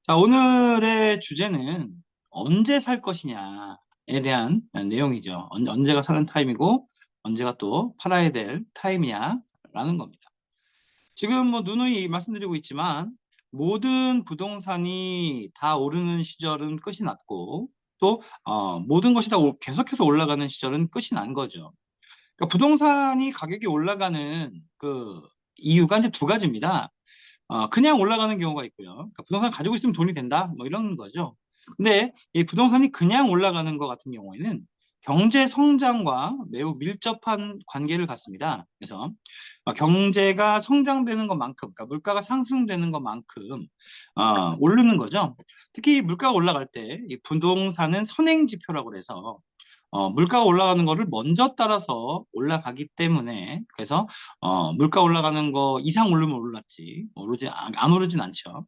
자, 오늘의 주제는 언제 살 것이냐에 대한 내용이죠. 언제가 사는 타임이고 언제가 또 팔아야 될 타임이냐라는 겁니다. 지금 뭐 누누이 말씀드리고 있지만 모든 부동산이 다 오르는 시절은 끝이 났고 또 모든 것이 다 계속해서 올라가는 시절은 끝이 난 거죠. 그러니까 부동산이 가격이 올라가는 그 이유가 이제 두 가지입니다. 그냥 올라가는 경우가 있고요. 그러니까 부동산 가지고 있으면 돈이 된다, 뭐 이런 거죠. 근데 이 부동산이 그냥 올라가는 것 같은 경우에는 경제 성장과 매우 밀접한 관계를 갖습니다. 그래서 경제가 성장되는 것만큼, 그러니까 물가가 상승되는 것만큼 오르는 거죠. 특히 물가가 올라갈 때 이 부동산은 선행 지표라고 그래서 물가가 올라가는 거를 먼저 따라서 올라가기 때문에 그래서 물가 올라가는 거 이상 오르면 올랐지 안 오르진 않죠.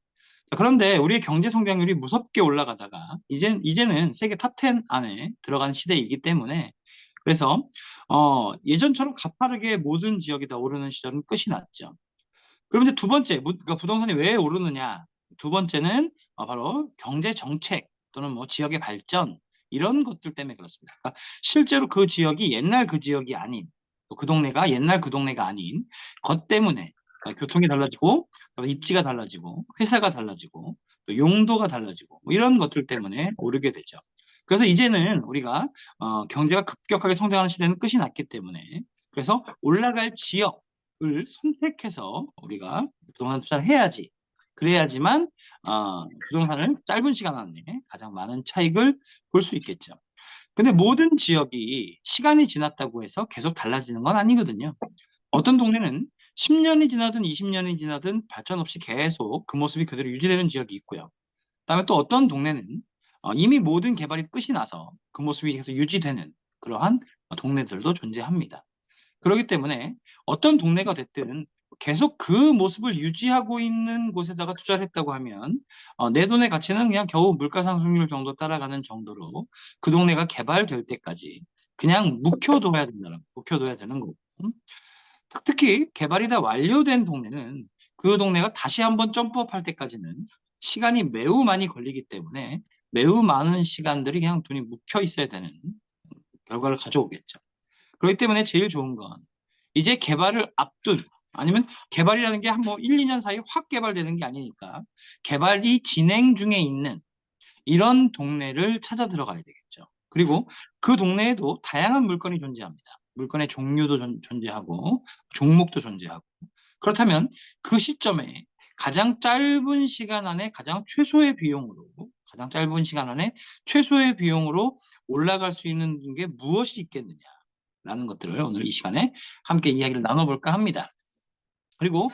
자, 그런데 우리의 경제 성장률이 무섭게 올라가다가 이제는 세계 탑10 안에 들어간 시대이기 때문에 그래서 예전처럼 가파르게 모든 지역이 다 오르는 시절은 끝이 났죠. 그럼 이제 두 번째, 그러니까 부동산이 왜 오르느냐? 두 번째는 바로 경제 정책 또는 뭐 지역의 발전 이런 것들 때문에 그렇습니다. 그러니까 실제로 그 지역이 옛날 그 지역이 아닌 또 그 동네가 옛날 그 동네가 아닌 것 때문에 교통이 달라지고 또 입지가 달라지고 회사가 달라지고 또 용도가 달라지고 뭐 이런 것들 때문에 오르게 되죠. 그래서 이제는 우리가 경제가 급격하게 성장하는 시대는 끝이 났기 때문에 그래서 올라갈 지역 을 선택해서 우리가 부동산 투자를 해야지. 그래야지만 부동산을 짧은 시간 안에 가장 많은 차익을 볼 수 있겠죠. 근데 모든 지역이 시간이 지났다고 해서 계속 달라지는 건 아니거든요. 어떤 동네는 10년이 지나든 20년이 지나든 발전 없이 계속 그 모습이 그대로 유지되는 지역이 있고요. 그다음에 또 어떤 동네는 이미 모든 개발이 끝이 나서 그 모습이 계속 유지되는 그러한 동네들도 존재합니다. 그렇기 때문에 어떤 동네가 됐든 계속 그 모습을 유지하고 있는 곳에다가 투자를 했다고 하면 내 돈의 가치는 그냥 겨우 물가 상승률 정도 따라가는 정도로 그 동네가 개발될 때까지 그냥 묵혀둬야 되는 거고. 특히 개발이 다 완료된 동네는 그 동네가 다시 한번 점프업 할 때까지는 시간이 매우 많이 걸리기 때문에 매우 많은 시간들이 그냥 돈이 묵혀 있어야 되는 결과를 가져오겠죠. 그렇기 때문에 제일 좋은 건 이제 개발을 앞둔 아니면 개발이라는 게 한 뭐 1, 2년 사이에 확 개발되는 게 아니니까 개발이 진행 중에 있는 이런 동네를 찾아 들어가야 되겠죠. 그리고 그 동네에도 다양한 물건이 존재합니다. 물건의 종류도 존재하고 종목도 존재하고 그렇다면 그 시점에 가장 짧은 시간 안에 가장 짧은 시간 안에 최소의 비용으로 올라갈 수 있는 게 무엇이 있겠느냐라는 것들을 오늘 이 시간에 함께 이야기를 나눠볼까 합니다. 그리고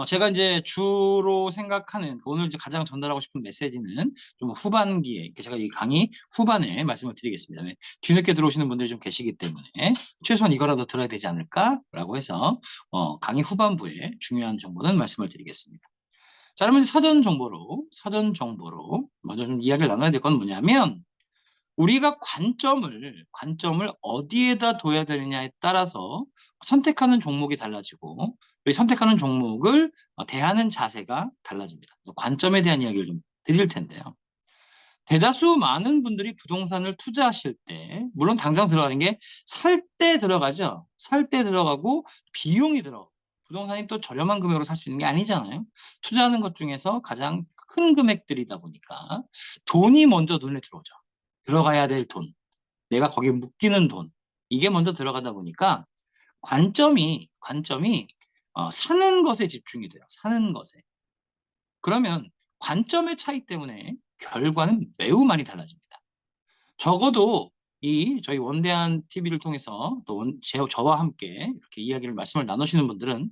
제가 이제 주로 생각하는 오늘 이제 가장 전달하고 싶은 메시지는 좀 후반기에 제가 이 강의 후반에 말씀을 드리겠습니다. 네, 뒤늦게 들어오시는 분들이 좀 계시기 때문에 최소한 이거라도 들어야 되지 않을까라고 해서 강의 후반부에 중요한 정보는 말씀을 드리겠습니다. 자, 그러면 사전 정보로 먼저 좀 이야기를 나눠야 될 건 뭐냐면 우리가 관점을 어디에다 둬야 되느냐에 따라서 선택하는 종목이 달라지고 우리 선택하는 종목을 대하는 자세가 달라집니다. 그래서 관점에 대한 이야기를 좀 드릴 텐데요. 대다수 많은 분들이 부동산을 투자하실 때 물론 당장 들어가는 게 살 때 들어가죠. 살 때 들어가고 비용이 들어. 부동산이 또 저렴한 금액으로 살 수 있는 게 아니잖아요. 투자하는 것 중에서 가장 큰 금액들이다 보니까 돈이 먼저 눈에 들어오죠. 들어가야 될 돈, 내가 거기에 묶이는 돈, 이게 먼저 들어가다 보니까 관점이 사는 것에 집중이 돼요. 사는 것에. 그러면 관점의 차이 때문에 결과는 매우 많이 달라집니다. 적어도 이 저희 원대한 TV를 통해서 또 저와 함께 이렇게 말씀을 나누시는 분들은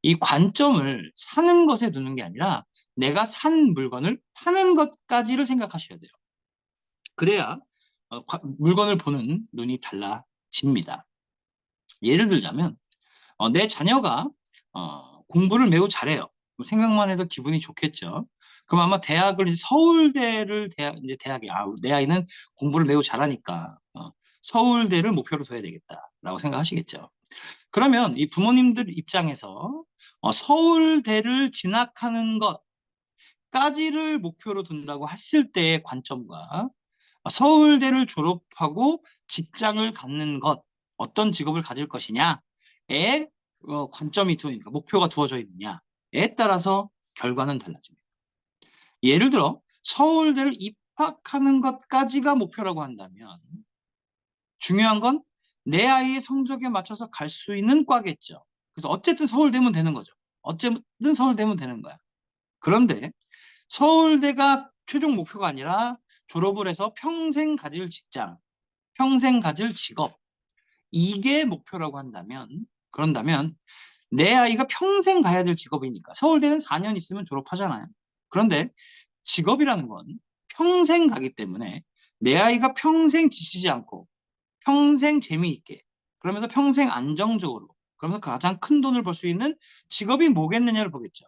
이 관점을 사는 것에 두는 게 아니라 내가 산 물건을 파는 것까지를 생각하셔야 돼요. 그래야 물건을 보는 눈이 달라집니다. 예를 들자면 내 자녀가 공부를 매우 잘해요. 생각만 해도 기분이 좋겠죠. 그럼 아마 대학을 이제 서울대를 이제 대학에 내 아이는 공부를 매우 잘하니까 서울대를 목표로 둬야 되겠다라고 생각하시겠죠. 그러면 이 부모님들 입장에서 서울대를 진학하는 것 까지를 목표로 둔다고 했을 때의 관점과 서울대를 졸업하고 직장을 갖는 것, 어떤 직업을 가질 것이냐에 관점이 두니까 목표가 두어져 있느냐에 따라서 결과는 달라집니다. 예를 들어 서울대를 입학하는 것까지가 목표라고 한다면 중요한 건 내 아이의 성적에 맞춰서 갈 수 있는 과겠죠. 그래서 어쨌든 서울대면 되는 거죠. 어쨌든 서울대면 되는 거야. 그런데 서울대가 최종 목표가 아니라 졸업을 해서 평생 가질 직장, 평생 가질 직업, 이게 목표라고 그런다면 내 아이가 평생 가야 될 직업이니까 서울대는 4년 있으면 졸업하잖아요. 그런데 직업이라는 건 평생 가기 때문에 내 아이가 평생 지치지 않고 평생 재미있게 그러면서 평생 안정적으로 그러면서 가장 큰 돈을 벌 수 있는 직업이 뭐겠느냐를 보겠죠.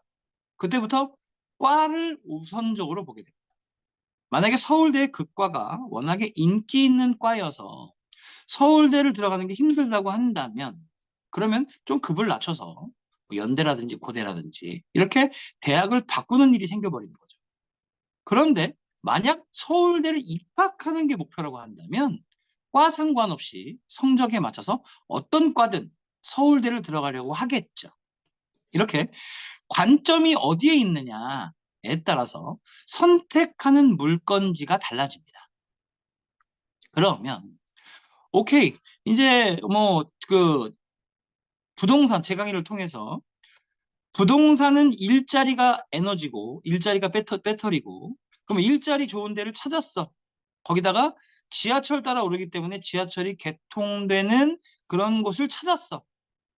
그때부터 과를 우선적으로 보게 됩니다. 만약에 서울대의 그 과가 워낙에 인기 있는 과여서 서울대를 들어가는 게 힘들다고 한다면 그러면 좀 급을 낮춰서 뭐 연대라든지 고대라든지 이렇게 대학을 바꾸는 일이 생겨버리는 거죠. 그런데 만약 서울대를 입학하는 게 목표라고 한다면 과 상관없이 성적에 맞춰서 어떤 과든 서울대를 들어가려고 하겠죠. 이렇게 관점이 어디에 있느냐에 따라서 선택하는 물건지가 달라집니다. 그러면 오케이 이제 뭐 그 부동산 제 강의를 통해서 부동산은 일자리가 에너지고 일자리가 배터리고 그럼 일자리 좋은 데를 찾았어. 거기다가 지하철 따라 오르기 때문에 지하철이 개통되는 그런 곳을 찾았어.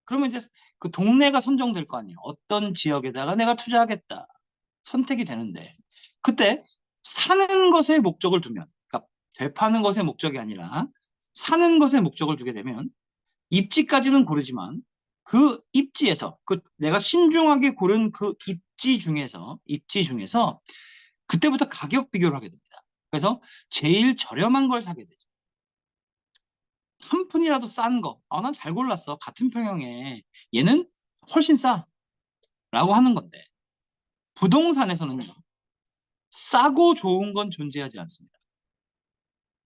그러면 이제 그 동네가 선정될 거 아니에요. 어떤 지역에다가 내가 투자하겠다. 선택이 되는데 그때 사는 것에 목적을 두면 그러니까 되파는 것에 목적이 아니라 사는 것에 목적을 두게 되면 입지까지는 고르지만 그 입지에서 그 내가 신중하게 고른 그 입지 중에서 그때부터 가격 비교를 하게 됩니다. 그래서 제일 저렴한 걸 사게 되죠. 한 푼이라도 싼 거. 난 잘 골랐어. 같은 평형에 얘는 훨씬 싸라고 하는 건데 부동산에서는요. 싸고 좋은 건 존재하지 않습니다.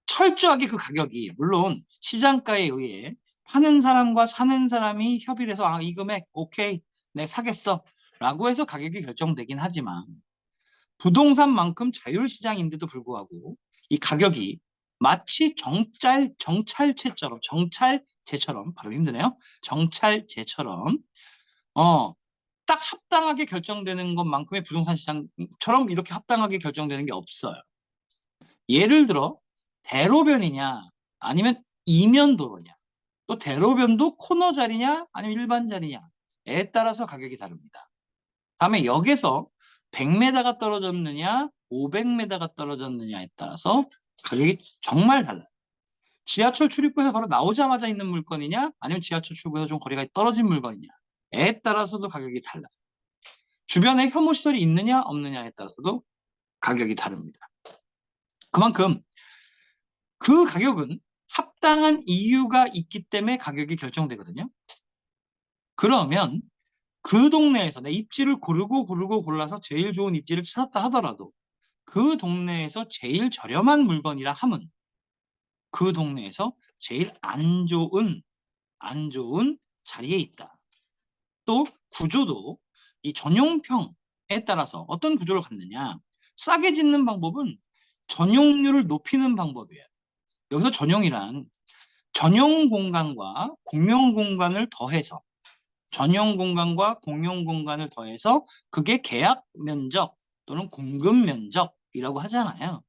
철저하게 그 가격이 물론 시장가에 의해 파는 사람과 사는 사람이 협의를 해서 이 금액 오케이 내가 사겠어 라고 해서 가격이 결정되긴 하지만 부동산만큼 자율시장인데도 불구하고 이 가격이 마치 정찰제처럼 발음 힘드네요. 정찰제처럼 딱 합당하게 결정되는 것만큼의 부동산 시장처럼 이렇게 합당하게 결정되는 게 없어요. 예를 들어 대로변이냐 아니면 이면도로냐 또 대로변도 코너 자리냐 아니면 일반 자리냐에 따라서 가격이 다릅니다. 다음에 역에서 100m가 떨어졌느냐 500m가 떨어졌느냐에 따라서 가격이 정말 달라요. 지하철 출입구에서 바로 나오자마자 있는 물건이냐 아니면 지하철 출구에서 좀 거리가 떨어진 물건이냐에 따라서도 가격이 달라요. 주변에 혐오시설이 있느냐 없느냐에 따라서도 가격이 다릅니다. 그만큼 그 가격은 합당한 이유가 있기 때문에 가격이 결정되거든요. 그러면 그 동네에서 내 입지를 고르고 골라서 제일 좋은 입지를 찾았다 하더라도 그 동네에서 제일 저렴한 물건이라 함은 그 동네에서 제일 안 좋은 자리에 있다. 또 구조도 이 전용평에 따라서 어떤 구조를 갖느냐 싸게 짓는 방법은 전용률을 높이는 방법이에요. 여기서 전용이란 전용 공간과 공용 공간을 더해서 그게 계약 면적 또는 공급 면적이라고 하잖아요.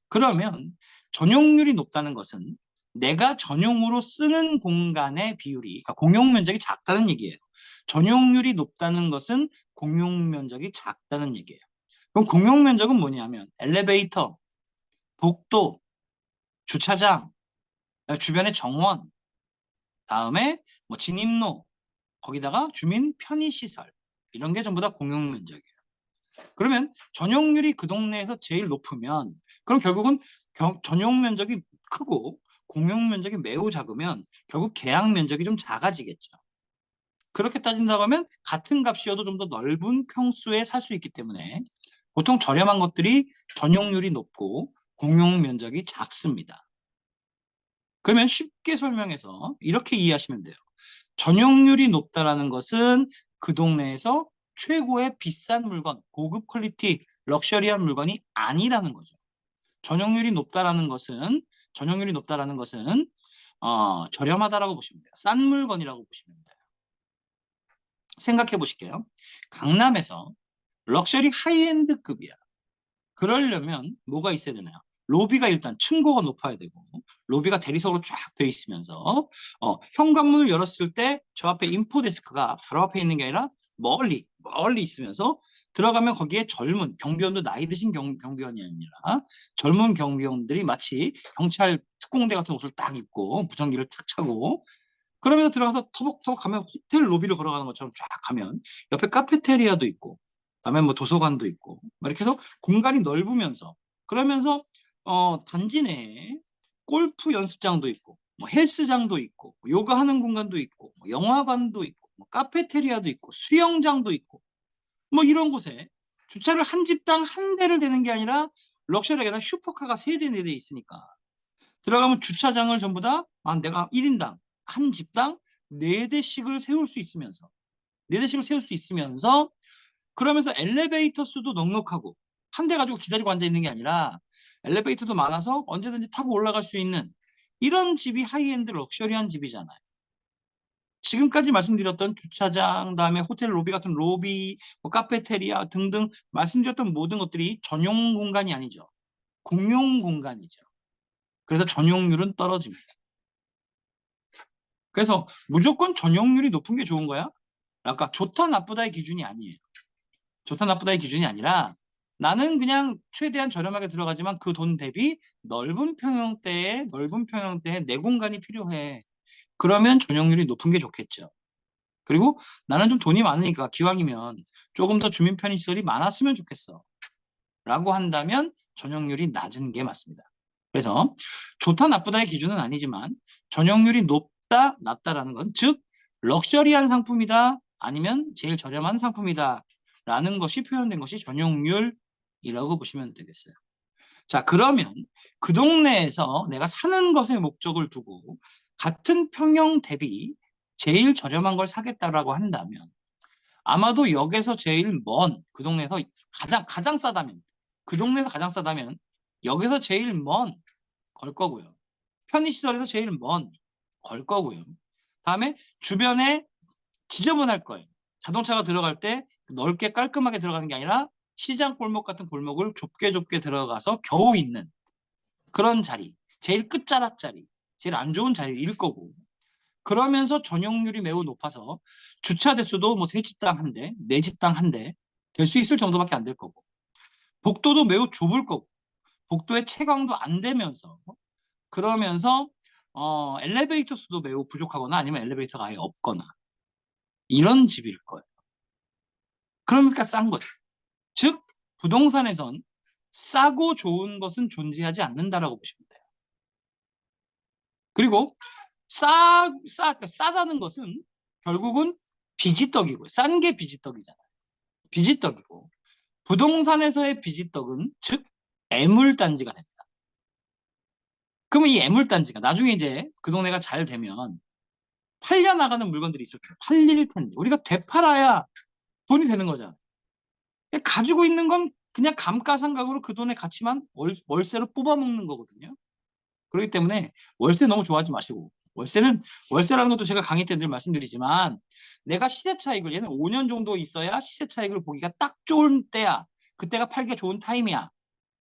그러면 전용률이 높다는 것은 내가 전용으로 쓰는 공간의 비율이 그러니까 공용 면적이 작다는 얘기예요. 전용률이 높다는 것은 공용 면적이 작다는 얘기예요. 그럼 공용 면적은 뭐냐면 엘리베이터, 복도, 주차장, 주변의 정원, 다음에 뭐 진입로, 거기다가 주민 편의시설 이런 게 전부 다 공용 면적이에요. 그러면 전용률이 그 동네에서 제일 높으면 그럼 결국은 전용 면적이 크고 공용 면적이 매우 작으면 결국 계약 면적이 좀 작아지겠죠. 그렇게 따진다고 하면 같은 값이어도 좀 더 넓은 평수에 살 수 있기 때문에 보통 저렴한 것들이 전용률이 높고 공용 면적이 작습니다. 그러면 쉽게 설명해서 이렇게 이해하시면 돼요. 전용률이 높다라는 것은 그 동네에서 최고의 비싼 물건, 고급 퀄리티, 럭셔리한 물건이 아니라는 거죠. 전용률이 높다라는 것은 저렴하다라고 보시면 돼요. 싼 물건이라고 보시면 돼요. 생각해 보실게요. 강남에서 럭셔리 하이엔드급이야. 그러려면 뭐가 있어야 되나요? 로비가 일단 층고가 높아야 되고, 로비가 대리석으로 쫙 돼 있으면서 현관문을 열었을 때 저 앞에 인포데스크가 바로 앞에 있는 게 아니라 멀리 있으면서 들어가면 거기에 젊은 경비원도 나이 드신 경비원이 아니라 젊은 경비원들이 마치 경찰 특공대 같은 옷을 딱 입고 무전기를 탁 차고 그러면서 들어가서 터벅터벅 가면 호텔 로비를 걸어가는 것처럼 쫙 가면 옆에 카페테리아도 있고 그다음에 뭐 도서관도 있고 막 이렇게 해서 공간이 넓으면서 그러면서 단지 내에 골프 연습장도 있고 뭐 헬스장도 있고 뭐 요가하는 공간도 있고 뭐 영화관도 있고 뭐 카페테리아도 있고 수영장도 있고 뭐 이런 곳에 주차를 한 집당 한 대를 대는 게 아니라 럭셔리하게 슈퍼카가 세 대, 네 대 있으니까 들어가면 주차장을 전부 다 내가 1인당 한 집당 4대씩을 세울 수 있으면서 4대씩을 세울 수 있으면서 그러면서 엘리베이터 수도 넉넉하고 한 대 가지고 기다리고 앉아 있는 게 아니라 엘리베이터도 많아서 언제든지 타고 올라갈 수 있는 이런 집이 하이엔드 럭셔리한 집이잖아요. 지금까지 말씀드렸던 주차장, 다음에 호텔 로비 같은 로비, 뭐 카페테리아 등등 말씀드렸던 모든 것들이 전용 공간이 아니죠. 공용 공간이죠. 그래서 전용률은 떨어집니다. 그래서 무조건 전용률이 높은 게 좋은 거야? 아까 좋다 나쁘다의 기준이 아니에요. 좋다 나쁘다의 기준이 아니라 나는 그냥 최대한 저렴하게 들어가지만 그 돈 대비 넓은 평형대에 내 공간이 필요해. 그러면 전용률이 높은 게 좋겠죠. 그리고 나는 좀 돈이 많으니까 기왕이면 조금 더 주민 편의 시설이 많았으면 좋겠어. 라고 한다면 전용률이 낮은 게 맞습니다. 그래서 좋다 나쁘다의 기준은 아니지만 전용률이 높다 낮다라는 건 즉 럭셔리한 상품이다 아니면 제일 저렴한 상품이다 라는 것이 표현된 것이 전용률이라고 보시면 되겠어요. 자, 그러면 그 동네에서 내가 사는 것에 목적을 두고 같은 평형 대비 제일 저렴한 걸 사겠다라고 한다면 아마도 역에서 제일 먼 그 동네에서 가장 싸다면 그 동네에서 가장 싸다면 역에서 제일 먼 걸 거고요. 편의시설에서 제일 먼 걸 거고요. 다음에 주변에 지저분할 거예요. 자동차가 들어갈 때 넓게 깔끔하게 들어가는 게 아니라 시장 골목 같은 골목을 좁게 들어가서 겨우 있는 그런 자리, 제일 끝자락 자리, 제일 안 좋은 자리일 거고 그러면서 전용률이 매우 높아서 주차 대수도 뭐 세 집당 한 대, 네 집당 한 대 될 수 있을 정도밖에 안 될 거고 복도도 매우 좁을 거고 복도의 채광도 안 되면서 그러면서 엘리베이터 수도 매우 부족하거나 아니면 엘리베이터가 아예 없거나 이런 집일 거예요. 그러니까 싼 거죠. 즉 부동산에선 싸고 좋은 것은 존재하지 않는다라고 보시면 돼요. 그리고 싸다는 것은 결국은 비지떡이고요. 싼 게 비지떡이잖아요. 비지떡이고 부동산에서의 비지떡은 즉 애물단지가 됩니다. 그러면 이 애물단지가 나중에 이제 그 동네가 잘 되면 팔려나가는 물건들이 있을 거예요. 팔릴 텐데 우리가 되팔아야 돈이 되는 거잖아요. 가지고 있는 건 그냥 감가상각으로 그 돈의 가치만 월세로 뽑아먹는 거거든요. 그렇기 때문에 월세 너무 좋아하지 마시고 월세라는 것도 제가 강의 때 늘 말씀드리지만 내가 시세 차익을 얘는 5년 정도 있어야 시세 차익을 보기가 딱 좋은 때야. 그때가 팔기가 좋은 타임이야.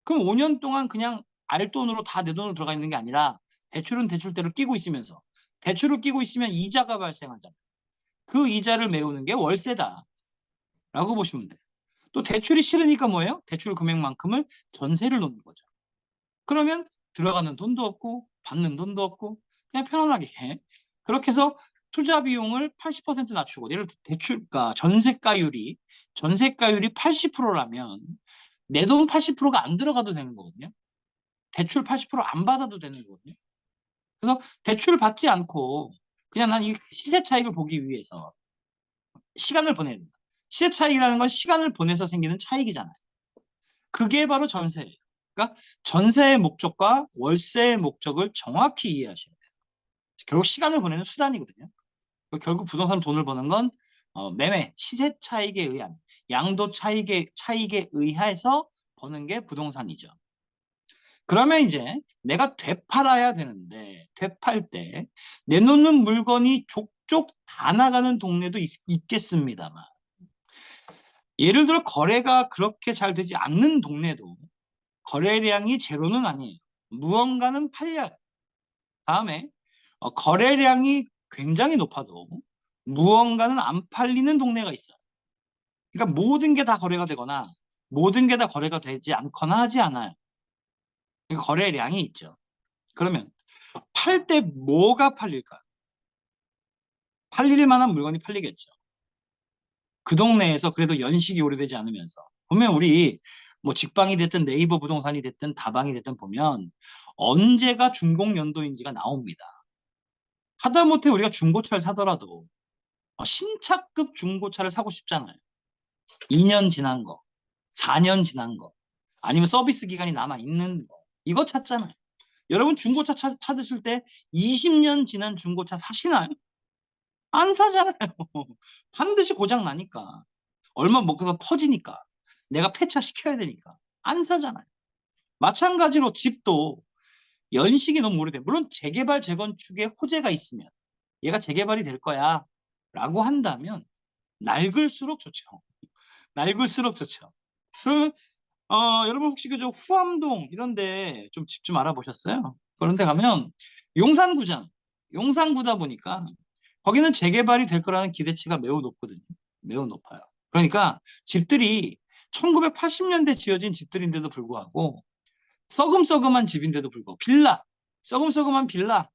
그럼 5년 동안 그냥 알돈으로 다 내 돈으로 들어가 있는 게 아니라 대출은 대출대로 끼고 있으면서 대출을 끼고 있으면 이자가 발생하잖아요. 그 이자를 메우는 게 월세다라고 보시면 돼요. 또 대출이 싫으니까 뭐예요? 대출 금액만큼을 전세를 놓는 거죠. 그러면 들어가는 돈도 없고 받는 돈도 없고 그냥 편안하게 해. 그렇게 해서 투자 비용을 80% 낮추고 예를 들어 그러니까 전세가율이 80%라면 내 돈 80%가 안 들어가도 되는 거거든요. 대출 80%안 받아도 되는 거거든요. 그래서 대출을 받지 않고 그냥 난 이 시세 차익을 보기 위해서 시간을 보내야 된다. 시세 차익이라는 건 시간을 보내서 생기는 차익이잖아요. 그게 바로 전세예요. 그러니까 전세의 목적과 월세의 목적을 정확히 이해하셔야 돼요. 결국 시간을 보내는 수단이거든요. 결국 부동산 돈을 버는 건 매매, 시세 차익에 의한 양도 차익에 의해서 버는 게 부동산이죠. 그러면 이제 내가 되팔아야 되는데 되팔 때 내놓는 물건이 족족 다 나가는 동네도 있겠습니다만 예를 들어 거래가 그렇게 잘 되지 않는 동네도 거래량이 제로는 아니에요. 무언가는 팔려요. 다음에 거래량이 굉장히 높아도 무언가는 안 팔리는 동네가 있어요. 그러니까 모든 게 다 거래가 되거나 모든 게 다 거래가 되지 않거나 하지 않아요. 그러니까 거래량이 있죠. 그러면 팔 때 뭐가 팔릴까? 팔릴 만한 물건이 팔리겠죠. 그 동네에서 그래도 연식이 오래되지 않으면서. 보면 우리 뭐 직방이 됐든 네이버 부동산이 됐든 다방이 됐든 보면 언제가 준공 연도인지가 나옵니다. 하다못해 우리가 중고차를 사더라도 신차급 중고차를 사고 싶잖아요. 2년 지난 거, 4년 지난 거, 아니면 서비스 기간이 남아 있는 거. 이거 찾잖아요. 여러분 중고차 찾으실 때 20년 지난 중고차 사시나요? 안 사잖아요. 반드시 고장 나니까. 얼마 못 가서 퍼지니까. 내가 폐차 시켜야 되니까. 안 사잖아요. 마찬가지로 집도 연식이 너무 오래돼. 물론 재개발, 재건축에 호재가 있으면 얘가 재개발이 될 거야 라고 한다면 낡을수록 좋죠. 낡을수록 좋죠. 그러면 여러분 혹시 그저 후암동 이런데 좀 집 좀 알아보셨어요? 그런데 가면 용산구장, 용산구다 보니까 거기는 재개발이 될 거라는 기대치가 매우 높거든요. 매우 높아요. 그러니까 집들이 1980년대 지어진 집들인데도 불구하고 썩음썩음한 집인데도 불구하고 빌라, 썩음썩음한 빌라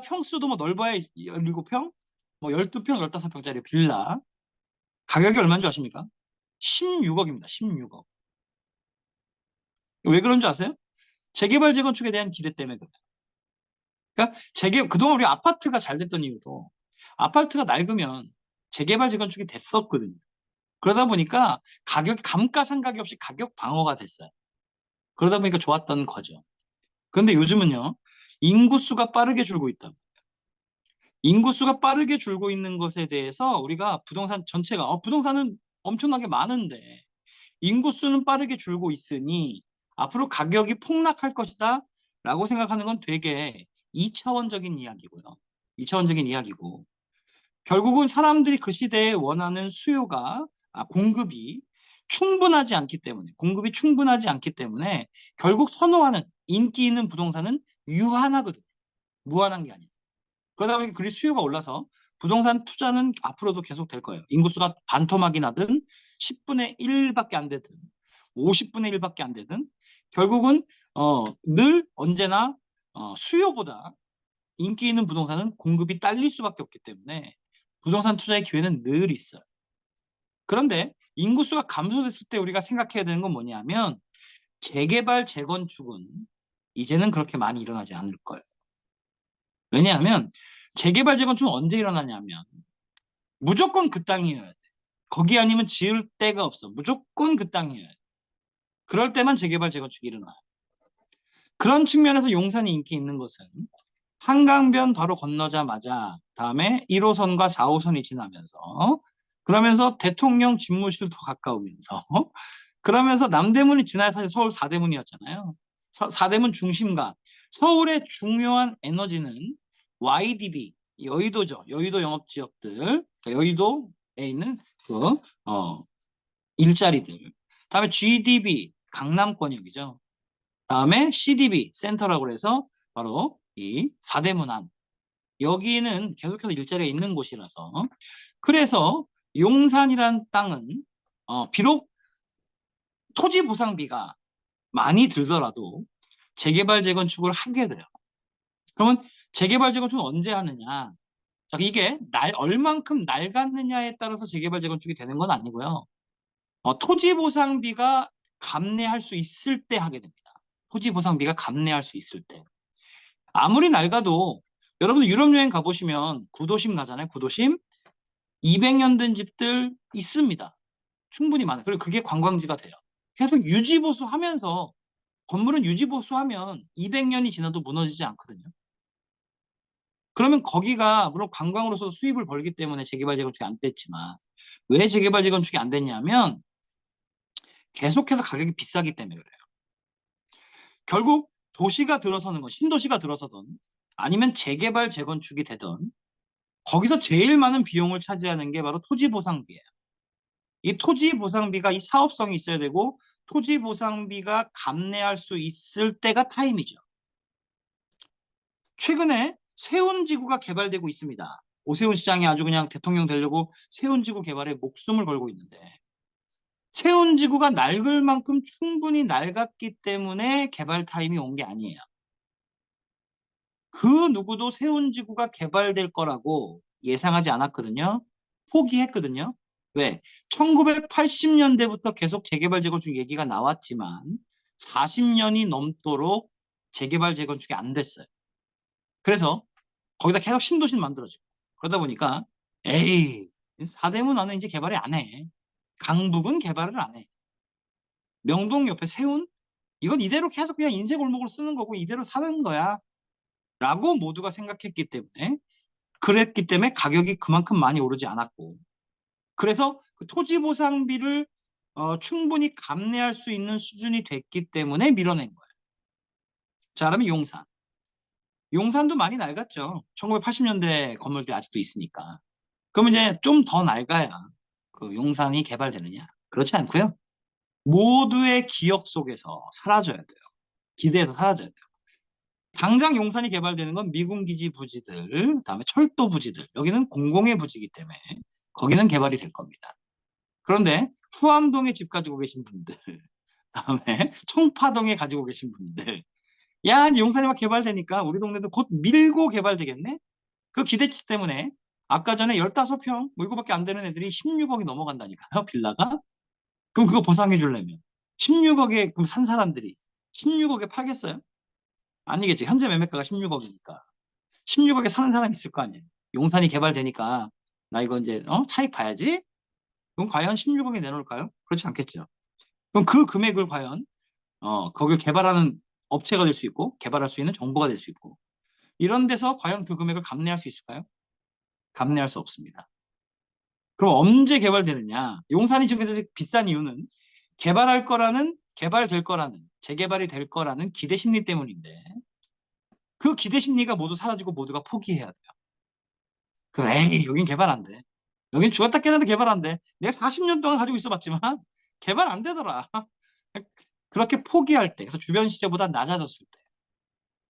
평수도 뭐 넓어야 17평, 뭐 12평, 15평짜리 빌라 가격이 얼마인 줄 아십니까? 16억입니다. 16억. 왜 그런 줄 아세요? 재개발 재건축에 대한 기대 때문에 그래요. 그러니까 그동안 우리 아파트가 잘 됐던 이유도 아파트가 낡으면 재개발 재건축이 됐었거든요. 그러다 보니까 감가상각이 없이 가격 방어가 됐어요. 그러다 보니까 좋았던 거죠. 그런데 요즘은요, 인구수가 빠르게 줄고 있다. 인구수가 빠르게 줄고 있는 것에 대해서 우리가 부동산 전체가 부동산은 엄청나게 많은데 인구수는 빠르게 줄고 있으니 앞으로 가격이 폭락할 것이다 라고 생각하는 건 되게 2차원적인 이야기고요. 2차원적인 이야기고 결국은 사람들이 그 시대에 원하는 공급이 충분하지 않기 때문에 공급이 충분하지 않기 때문에 결국 선호하는 인기 있는 부동산은 유한하거든요. 무한한 게 아니에요. 그러다 보니까 그리 수요가 올라서 부동산 투자는 앞으로도 계속 될 거예요. 인구수가 반토막이 나든 10분의 1밖에 안 되든 50분의 1밖에 안 되든 결국은 늘 언제나 수요보다 인기 있는 부동산은 공급이 딸릴 수밖에 없기 때문에 부동산 투자의 기회는 늘 있어요. 그런데 인구수가 감소됐을 때 우리가 생각해야 되는 건 뭐냐면 재개발, 재건축은 이제는 그렇게 많이 일어나지 않을 거예요. 왜냐하면 재개발, 재건축은 언제 일어나냐면 무조건 그 땅이어야 돼. 거기 아니면 지을 데가 없어. 무조건 그 땅이어야 돼. 그럴 때만 재개발, 재건축이 일어나요. 그런 측면에서 용산이 인기 있는 것은 한강변 바로 건너자마자 다음에 1호선과 4호선이 지나면서 그러면서 대통령 집무실도 가까우면서 그러면서 남대문이 지나야 사실 서울 4대문이었잖아요. 4대문 중심가 서울의 중요한 에너지는 YDB 여의도죠. 여의도 영업지역들 그러니까 여의도에 있는 그 일자리들 다음에 GDB 강남권역이죠. 다음에 CDB 센터라고 해서 바로 이 4대문 안 여기는 계속해서 일자리가 있는 곳이라서 그래서 용산이란 땅은 비록 토지 보상비가 많이 들더라도 재개발 재건축을 하게 돼요. 그러면 재개발 재건축은 언제 하느냐? 자, 이게 얼만큼 낡았느냐에 따라서 재개발 재건축이 되는 건 아니고요. 토지 보상비가 감내할 수 있을 때 하게 됩니다. 토지 보상비가 감내할 수 있을 때. 아무리 낡아도 여러분 유럽 여행 가보시면 구도심 가잖아요. 구도심 200년 된 집들 있습니다. 충분히 많아요. 그리고 그게 관광지가 돼요. 계속 유지보수하면서 건물은 유지보수하면 200년이 지나도 무너지지 않거든요. 그러면 거기가 물론 관광으로서 수입을 벌기 때문에 재개발 재건축이 안 됐지만 왜 재개발 재건축이 안 됐냐면 계속해서 가격이 비싸기 때문에 그래요. 결국 도시가 들어서는 건 신도시가 들어서든 아니면 재개발 재건축이 되든 거기서 제일 많은 비용을 차지하는 게 바로 토지보상비예요. 이 토지보상비가 이 사업성이 있어야 되고 토지보상비가 감내할 수 있을 때가 타임이죠. 최근에 세운지구가 개발되고 있습니다. 오세훈 시장이 아주 그냥 대통령 되려고 세운지구 개발에 목숨을 걸고 있는데 세운지구가 낡을 만큼 충분히 낡았기 때문에 개발 타임이 온 게 아니에요. 그 누구도 세운지구가 개발될 거라고 예상하지 않았거든요. 포기했거든요. 왜? 1980년대부터 계속 재개발 재건축 얘기가 나왔지만 40년이 넘도록 재개발 재건축이 안 됐어요. 그래서 거기다 계속 신도시를 만들어지고 그러다 보니까 에이 사대문 나는 이제 개발을 안 해. 강북은 개발을 안 해. 명동 옆에 세운? 이건 이대로 계속 그냥 인쇄골목으로 쓰는 거고 이대로 사는 거야. 라고 모두가 생각했기 때문에 그랬기 때문에 가격이 그만큼 많이 오르지 않았고 그래서 그 토지보상비를 충분히 감내할 수 있는 수준이 됐기 때문에 밀어낸 거예요. 자, 그러면 용산. 용산도 많이 낡았죠. 1980년대 건물들이 아직도 있으니까. 그러면 이제 좀 더 낡아야 그 용산이 개발되느냐? 그렇지 않고요. 모두의 기억 속에서 사라져야 돼요. 기대에서 사라져야 돼요. 당장 용산이 개발되는 건 미군기지 부지들, 그다음에 철도 부지들. 여기는 공공의 부지이기 때문에 거기는 개발이 될 겁니다. 그런데 후암동에 집 가지고 계신 분들, 그다음에 청파동에 가지고 계신 분들, 야, 이제 용산이 막 개발되니까 우리 동네도 곧 밀고 개발되겠네? 그 기대치 때문에 아까 전에 15평, 뭐 이거밖에 안 되는 애들이 16억이 넘어간다니까요, 빌라가. 그럼 그거 보상해 주려면 16억에 그럼 산 사람들이 16억에 팔겠어요? 아니겠지. 현재 매매가가 16억이니까. 16억에 사는 사람이 있을 거 아니에요. 용산이 개발되니까 나 이거 이제 차익 봐야지. 그럼 과연 16억에 내놓을까요? 그렇지 않겠죠. 그럼 그 금액을 과연 거길 개발하는 업체가 될 수 있고 개발할 수 있는 정보가 될 수 있고 이런 데서 과연 그 금액을 감내할 수 있을까요? 감내할 수 없습니다. 그럼 언제 개발되느냐? 용산이 지금 비싼 이유는 개발될 거라는 재개발이 될 거라는 기대 심리 때문인데 그 기대 심리가 모두 사라지고 모두가 포기해야 돼요. 에이 여긴 개발 안 돼. 여긴 죽었다 깨어나도 개발 안 돼. 내가 40년 동안 가지고 있어봤지만 개발 안 되더라. 그렇게 포기할 때, 그래서 주변 시세보다 낮아졌을 때,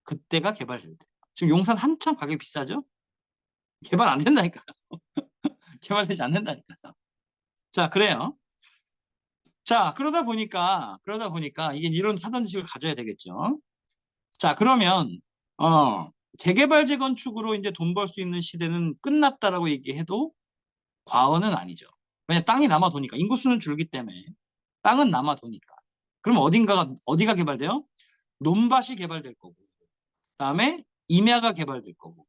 그때가 개발될 때. 지금 용산 한참 가격이 비싸죠? 개발 안 된다니까요. 개발되지 않는다니까요. 자, 그래요. 자, 그러다 보니까 이게 이런 사전 지식을 가져야 되겠죠. 자, 그러면 재개발 재건축으로 이제 돈 벌 수 있는 시대는 끝났다라고 얘기해도 과언은 아니죠. 왜냐 땅이 남아 도니까 인구수는 줄기 때문에 땅은 남아 도니까. 그럼 어디가 개발돼요? 논밭이 개발될 거고, 그다음에 임야가 개발될 거고.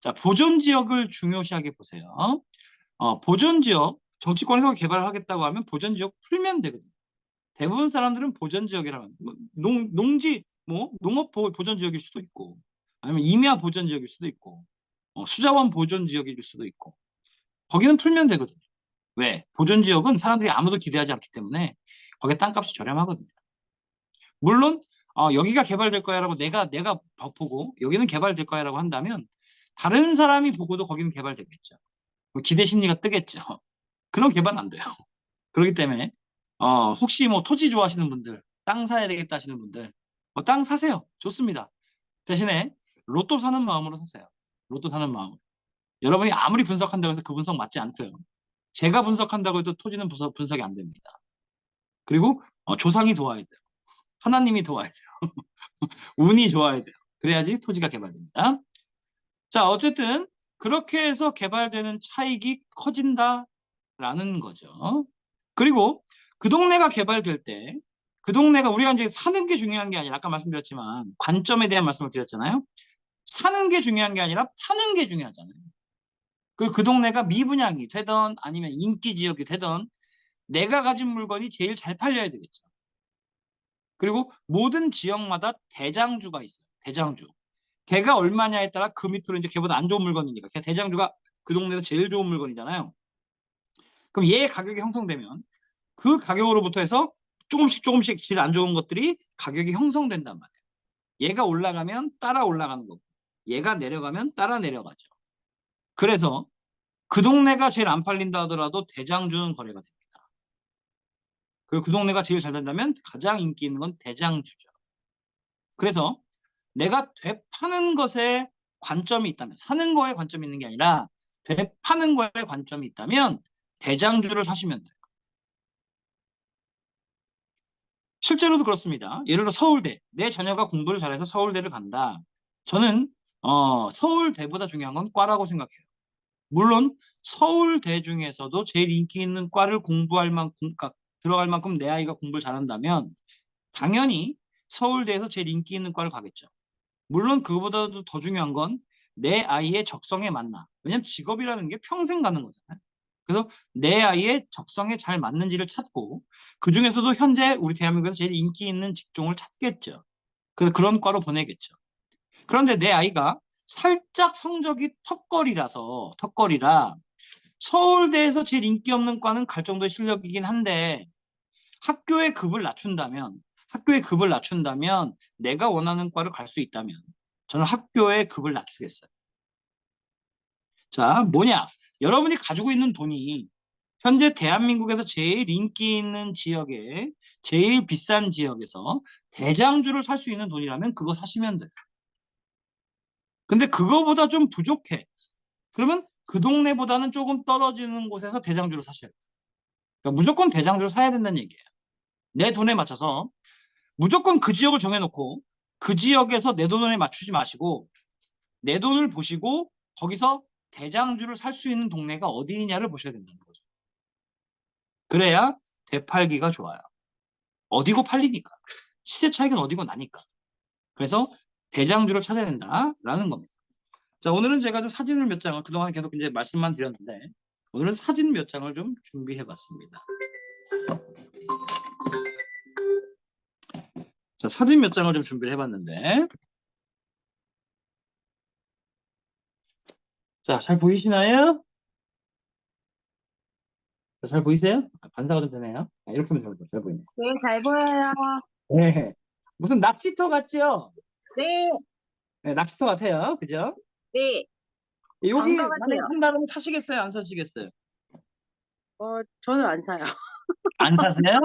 자, 보존 지역을 중요시하게 보세요. 보존 지역 정치권에서 개발을 하겠다고 하면 보존 지역 풀면 되거든요. 대부분 사람들은 보전 지역이라면 농지 뭐 농업 보전 지역일 수도 있고 아니면 임야 보전 지역일 수도 있고 수자원 보전 지역일 수도 있고 거기는 풀면 되거든요. 왜? 보전 지역은 사람들이 아무도 기대하지 않기 때문에 거기에 땅값이 저렴하거든요. 물론 여기가 개발될 거야라고 내가 보고 여기는 개발될 거야라고 한다면 다른 사람이 보고도 거기는 개발되겠죠. 기대 심리가 뜨겠죠. 그럼 개발 안 돼요. 그렇기 때문에 혹시 뭐 토지 좋아하시는 분들, 땅 사야 되겠다 하시는 분들, 땅 사세요. 좋습니다. 대신에 로또 사는 마음으로 사세요. 로또 사는 마음으로. 여러분이 아무리 분석한다고 해서 그 분석 맞지 않고요. 제가 분석한다고 해도 토지는 분석이 안 됩니다. 그리고 조상이 도와야 돼요. 하나님이 도와야 돼요. 운이 좋아야 돼요. 그래야지 토지가 개발됩니다. 자, 어쨌든 그렇게 해서 개발되는 차익이 커진다라는 거죠. 그리고 그 동네가 개발될 때 그 동네가 우리가 이제 사는 게 중요한 게 아니라 아까 말씀드렸지만 관점에 대한 말씀을 드렸잖아요. 사는 게 중요한 게 아니라 파는 게 중요하잖아요. 그 동네가 미분양이 되던 아니면 인기 지역이 되던 내가 가진 물건이 제일 잘 팔려야 되겠죠. 그리고 모든 지역마다 대장주가 있어요. 대장주. 걔가 얼마냐에 따라 그 밑으로 이제 걔보다 안 좋은 물건이니까. 걔 대장주가 그 동네에서 제일 좋은 물건이잖아요. 그럼 얘 가격이 형성되면 그 가격으로부터 해서 조금씩 조금씩 질 안 좋은 것들이 가격이 형성된단 말이에요. 얘가 올라가면 따라 올라가는 거고 얘가 내려가면 따라 내려가죠. 그래서 그 동네가 제일 안 팔린다 하더라도 대장주는 거래가 됩니다. 그리고 그 동네가 제일 잘 된다면 가장 인기 있는 건 대장주죠. 그래서 내가 되파는 것에 관점이 있다면 사는 거에 관점이 있는 게 아니라 되파는 거에 관점이 있다면 대장주를 사시면 돼요. 실제로도 그렇습니다. 예를 들어 서울대. 내 자녀가 공부를 잘해서 서울대를 간다. 저는 서울대보다 중요한 건 과라고 생각해요. 물론 서울대 중에서도 제일 인기 있는 과를 공부할 만큼 그러니까 들어갈 만큼 내 아이가 공부를 잘한다면 당연히 서울대에서 제일 인기 있는 과를 가겠죠. 물론 그거보다도 더 중요한 건 내 아이의 적성에 맞나. 왜냐면 직업이라는 게 평생 가는 거잖아요. 그래서 내 아이의 적성에 잘 맞는지를 찾고 그중에서도 현재 우리 대한민국에서 제일 인기 있는 직종을 찾겠죠. 그래서 그런 과로 보내겠죠. 그런데 내 아이가 살짝 성적이 턱걸이라 서울대에서 제일 인기 없는 과는 갈 정도의 실력이긴 한데 학교의 급을 낮춘다면 내가 원하는 과를 갈 수 있다면 저는 학교의 급을 낮추겠어요. 자, 뭐냐? 여러분이 가지고 있는 돈이 현재 대한민국에서 제일 인기 있는 지역에 제일 비싼 지역에서 대장주를 살 수 있는 돈이라면 그거 사시면 돼요. 근데 그거보다 좀 부족해. 그러면 그 동네보다는 조금 떨어지는 곳에서 대장주를 사셔야 돼요. 그러니까 무조건 대장주를 사야 된다는 얘기예요. 내 돈에 맞춰서 무조건 그 지역을 정해놓고 그 지역에서 내 돈에 맞추지 마시고 내 돈을 보시고 거기서 대장주를 살 수 있는 동네가 어디냐를 보셔야 된다는 거죠. 그래야 되팔기가 좋아요. 어디고 팔리니까. 시세 차익은 어디고 나니까. 그래서 대장주를 찾아야 된다라는 겁니다. 자, 오늘은 제가 좀 사진을 몇 장을 그동안 계속 이제 말씀만 드렸는데 오늘은 사진 몇 장을 좀 준비해 봤습니다. 자, 사진 몇 장을 좀 준비해 봤는데 자, 잘 보이시나요? 자, 잘 보이세요? 반사가 좀 되네요. 이렇게 하면 잘 보이네요. 네, 잘 보여요. 네. 무슨 낚시터 같죠? 네, 네, 낚시터 같아요. 그죠? 네, 여기 광가 만약에 같아요. 산다면 사시겠어요? 안 사시겠어요? 저는 안 사요. 안 사세요?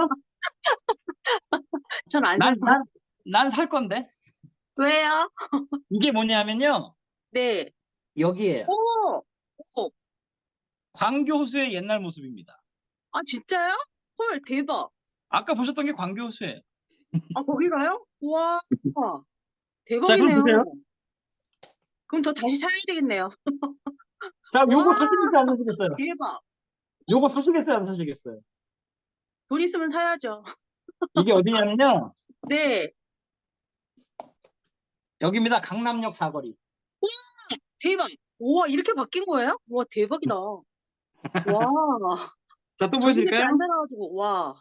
전 안 난, 사요. 난, 난 살 건데. 왜요? 이게 뭐냐면요. 네. 여기에요. 오, 오, 광교호수의 옛날 모습입니다. 아, 진짜요? 헐, 대박. 아까 보셨던 게 광교호수예요. 아, 거기가요? 우와, 자, 그럼 대박이네요. 보세요. 그럼 더 다시 사야 되겠네요. 자, 와, 요거 사시겠어요? 안 사시겠어요? 대박. 요거 사시겠어요? 안 사시겠어요? 돈 있으면 사야죠. 이게 어디냐면요. 네, 여기입니다. 강남역 사거리. 우와, 대박. 우와, 이렇게 바뀐 거예요? 우와, 대박이다. 와, 자, 또 저 시대 때 보여드릴까요? 안 살아가지고, 와,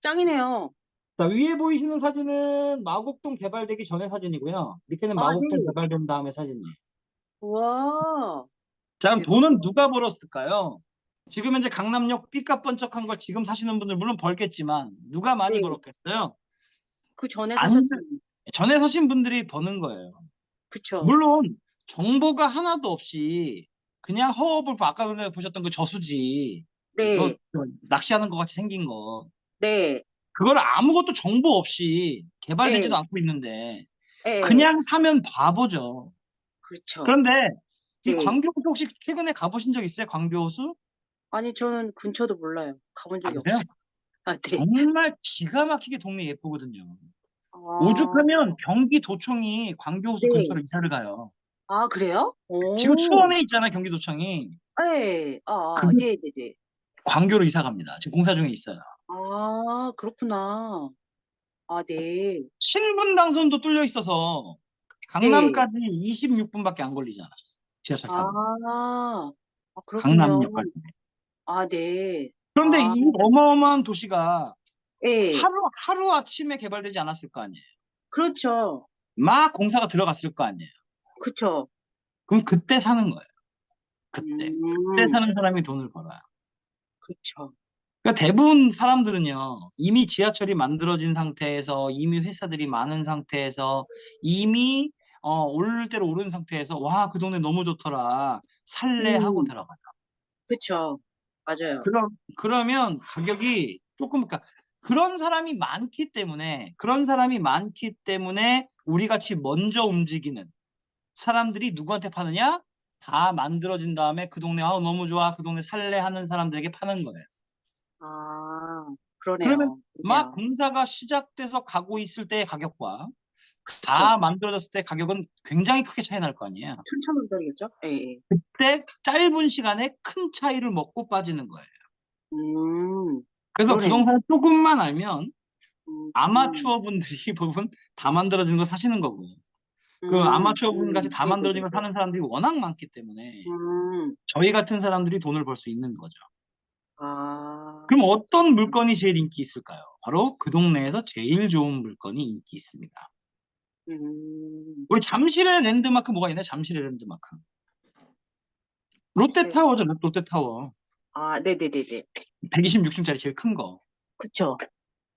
짱이네요. 자, 위에 보이시는 사진은 마곡동 개발되기 전의 사진이고요. 밑에는 아, 마곡동 네. 개발된 다음의 사진이에요. 우와, 자, 그럼 대박이다. 돈은 누가 벌었을까요? 지금 현재 강남역 삐까뻔쩍한 걸 지금 사시는 분들 물론 벌겠지만 누가 많이 네, 벌었겠어요? 그 전에 안, 사셨잖아요. 전에 사신 분들이 버는 거예요. 그쵸? 물론 정보가 하나도 없이 그냥 허업을 아까 전에 보셨던 그 저수지 네, 낚시하는 것 같이 생긴 거 네, 그걸 아무것도 정보 없이 개발되지도 네, 않고 있는데 네, 그냥 사면 바보죠. 그렇죠. 그런데 이 네. 광교호수 혹시 최근에 가보신 적 있어요? 광교호수? 아니, 저는 근처도 몰라요. 가본 아, 적이 보세요. 없어요. 아, 네. 정말 기가 막히게 동네 예쁘거든요. 아, 오죽하면 경기도청이 광교호수 네. 근처로 이사를 가요. 아, 그래요? 지금 오, 수원에 있잖아요, 경기도청이. 네. 그게 네, 네, 네. 광교로 이사 갑니다. 지금 공사 중에 있어요. 아, 그렇구나. 아, 네. 신분당선도 뚫려 있어서 네. 강남까지 26분밖에 안 걸리잖아. 지하철 타고. 아, 그렇군요. 강남역까지. 아, 네. 그런데 아, 이 어마어마한 도시가 예, 하루 아침에 개발되지 않았을 거 아니에요. 그렇죠. 막 공사가 들어갔을 거 아니에요. 그쵸. 그럼 그때 사는 거예요. 그때 음, 사는 사람이 돈을 벌어요. 그쵸. 그러니까 대부분 사람들은요, 이미 지하철이 만들어진 상태에서, 이미 회사들이 많은 상태에서, 이미 오를 대로 오른 상태에서, 와, 그 동네 너무 좋더라. 살래 하고 음, 들어가요. 그쵸. 맞아요. 그러면 가격이 조금, 그러니까 그런 사람이 많기 때문에 우리 같이 먼저 움직이는 사람들이 누구한테 파느냐? 다 만들어진 다음에 그 동네, 너무 좋아. 그 동네 살래 하는 사람들에게 파는 거예요. 아, 그러면 그러네요. 막 그러네요. 공사가 시작돼서 가고 있을 때의 가격과 그쵸. 다 만들어졌을 때 가격은 굉장히 크게 차이 날 거 아니에요. 천차만별이겠죠? 예, 예. 그때 짧은 시간에 큰 차이를 먹고 빠지는 거예요. 그래서 그러네요. 부동산 조금만 알면 음, 아마추어 분들이 부분 다 만들어진 거 사시는 거고, 그 아마추어 분 같이 다 만들어진 거 네네네. 사는 사람들이 워낙 많기 때문에 음, 저희 같은 사람들이 돈을 벌 수 있는 거죠. 아, 그럼 어떤 물건이 제일 인기 있을까요? 바로 그 동네에서 제일 좋은 물건이 인기 있습니다. 음, 우리 잠실의 랜드마크 뭐가 있나요? 잠실의 랜드마크. 글쎄요. 롯데타워죠, 롯데타워. 아, 네네네네. 126층짜리 제일 큰 거. 그쵸.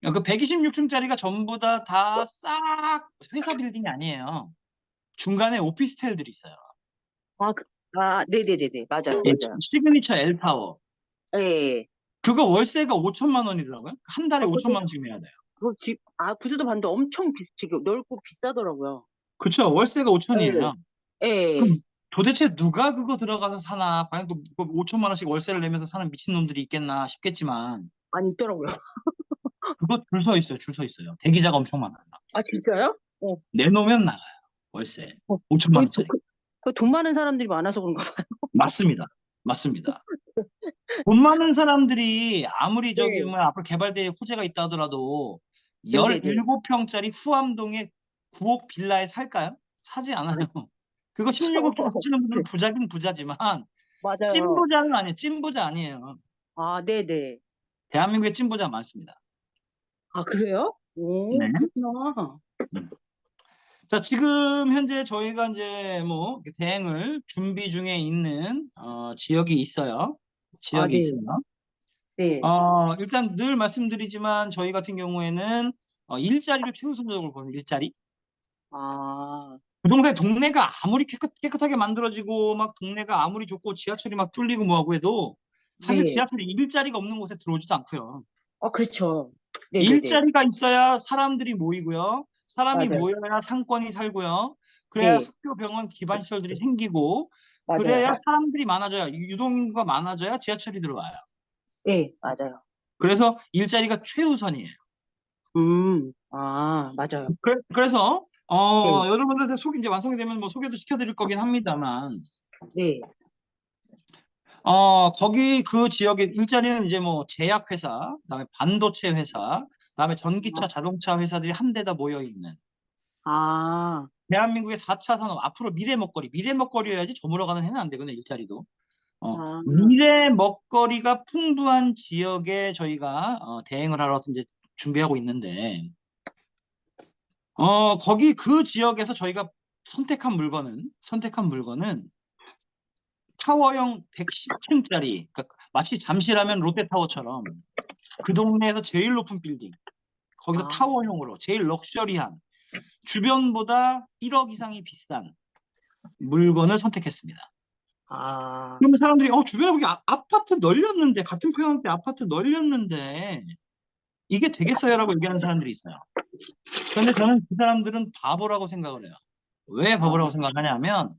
그 126층짜리가 전부 다 싹 회사 빌딩이 아니에요. 중간에 오피스텔들이 있어요. 아, 네네네네. 맞아요, 예, 맞아요. 시그니처 L타워. 예, 예. 그거 월세가 5천만 원이더라고요. 한 달에 아, 근데, 5천만 원씩 내야 돼요. 구조도 봤는데 엄청 되게 넓고 비싸더라고요. 그쵸? 월세가 예, 5천이에요. 예. 그럼 도대체 누가 그거 들어가서 사나? 과연 그 5천만 원씩 월세를 내면서 사는 미친놈들이 있겠나 싶겠지만, 아니, 있더라고요. 그거 줄 서 있어요. 줄 서 있어요. 대기자가 엄청 많아요. 아, 진짜요? 내놓으면 나가요. 월세. 어, 5천만 원짜리. 돈 많은 사람들이 많아서 그런가 봐요. 맞습니다. 맞습니다. 돈 많은 사람들이 아무리 저기 네. 뭐 앞으로 개발될 호재가 있다 하더라도 네네네. 17평짜리 후암동의 9억 빌라에 살까요? 사지 않아요. 그거 그쵸. 16억 주고 사시는 분들은 부자긴 부자지만 맞아요. 찐부자는 아니에요. 찐부자 아니에요. 아, 네네. 대한민국에 찐부자 많습니다. 아, 그래요? 오, 네. 그렇구나. 음. 자, 지금 현재 저희가 이제 뭐 대행을 준비 중에 있는 지역이 있어요. 아, 지역이 네. 있어요. 네. 일단 늘 말씀드리지만 저희 같은 경우에는 일자리를 최우선적으로 보는 일자리. 아, 부동산 동네가 아무리 깨끗하게 만들어지고 막 동네가 아무리 좋고 지하철이 막 뚫리고 뭐하고 해도 사실 네. 지하철이 일자리가 없는 곳에 들어오지도 않고요. 아, 그렇죠. 네네네. 일자리가 있어야 사람들이 모이고요. 사람이 맞아요. 모여야 상권이 살고요. 그래야 네. 학교, 병원, 기반 시설들이 생기고 맞아요. 그래야 사람들이 많아져야 유동인구가 많아져야 지하철이 들어와요. 네, 맞아요. 그래서 일자리가 최우선이에요. 맞아요. 그래서 네. 여러분들한테 이제 완성이 되면 뭐 소개도 시켜드릴 거긴 합니다만 네. 거기 그 지역의 일자리는 이제 뭐 제약회사, 그다음에 반도체 회사, 그다음에 전기차, 자동차 회사들이 한 데다 모여 있는 아, 대한민국의 4차 산업 앞으로 미래 먹거리여야지 저물어가는 해는 안 되거든요. 일자리도. 아, 미래 먹거리가 풍부한 지역에 저희가 대행을 하러 이제 준비하고 있는데 거기 그 지역에서 저희가 선택한 물건은 타워형 110층짜리, 그러니까 마치 잠실하면 롯데타워처럼 그 동네에서 제일 높은 빌딩, 거기서 아, 타워형으로 제일 럭셔리한, 주변보다 1억 이상이 비싼 물건을 선택했습니다. 아, 그러면 사람들이 주변에 거기 아파트 널렸는데, 같은 평형대 아파트 널렸는데 이게 되겠어요라고 얘기하는 사람들이 있어요. 그런데 저는 그 사람들은 바보라고 생각을 해요. 왜 아, 바보라고 생각하냐면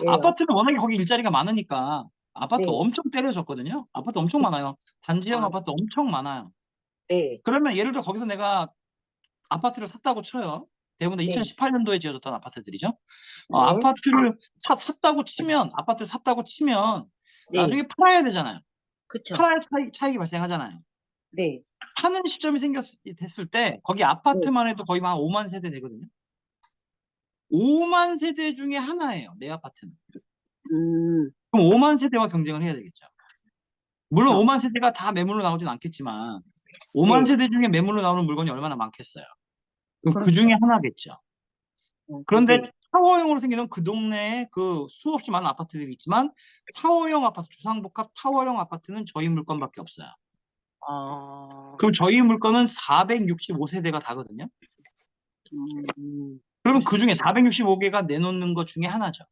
왜요? 아파트는 워낙에 거기 일자리가 많으니까 아파트 네. 엄청 때려줬거든요. 아파트 엄청 많아요. 단지형 아, 아파트 엄청 많아요. 네. 그러면 예를 들어 거기서 내가 아파트를 샀다고 쳐요. 대부분 다 네. 2018년도에 지어졌던 아파트들이죠. 네. 아파트를 샀다고 치면 네. 나중에 팔아야 되잖아요. 그쵸. 팔아야 차익이 발생하잖아요. 네. 파는 시점이 됐을 때 거기 네. 아파트만 해도 거의 한 5만 세대 되거든요. 5만 세대 중에 하나예요. 내 아파트는. 음, 그럼 5만 세대와 경쟁을 해야 되겠죠. 물론 그쵸. 5만 세대가 다 매물로 나오진 않겠지만 5만 네. 세대 중에 매물로 나오는 물건이 얼마나 많겠어요. 그럼 그 중에 그렇죠. 하나겠죠. 그런데 네. 타워형으로 생기는 그 동네에 그 수없이 많은 아파트들이 있지만 타워형 아파트, 주상복합 타워형 아파트는 저희 물건밖에 없어요. 아, 그럼 저희 물건은 465세대가 다거든요. 그러면 그 중에 그러시구나. 465개가 내놓는 것 중에 하나죠.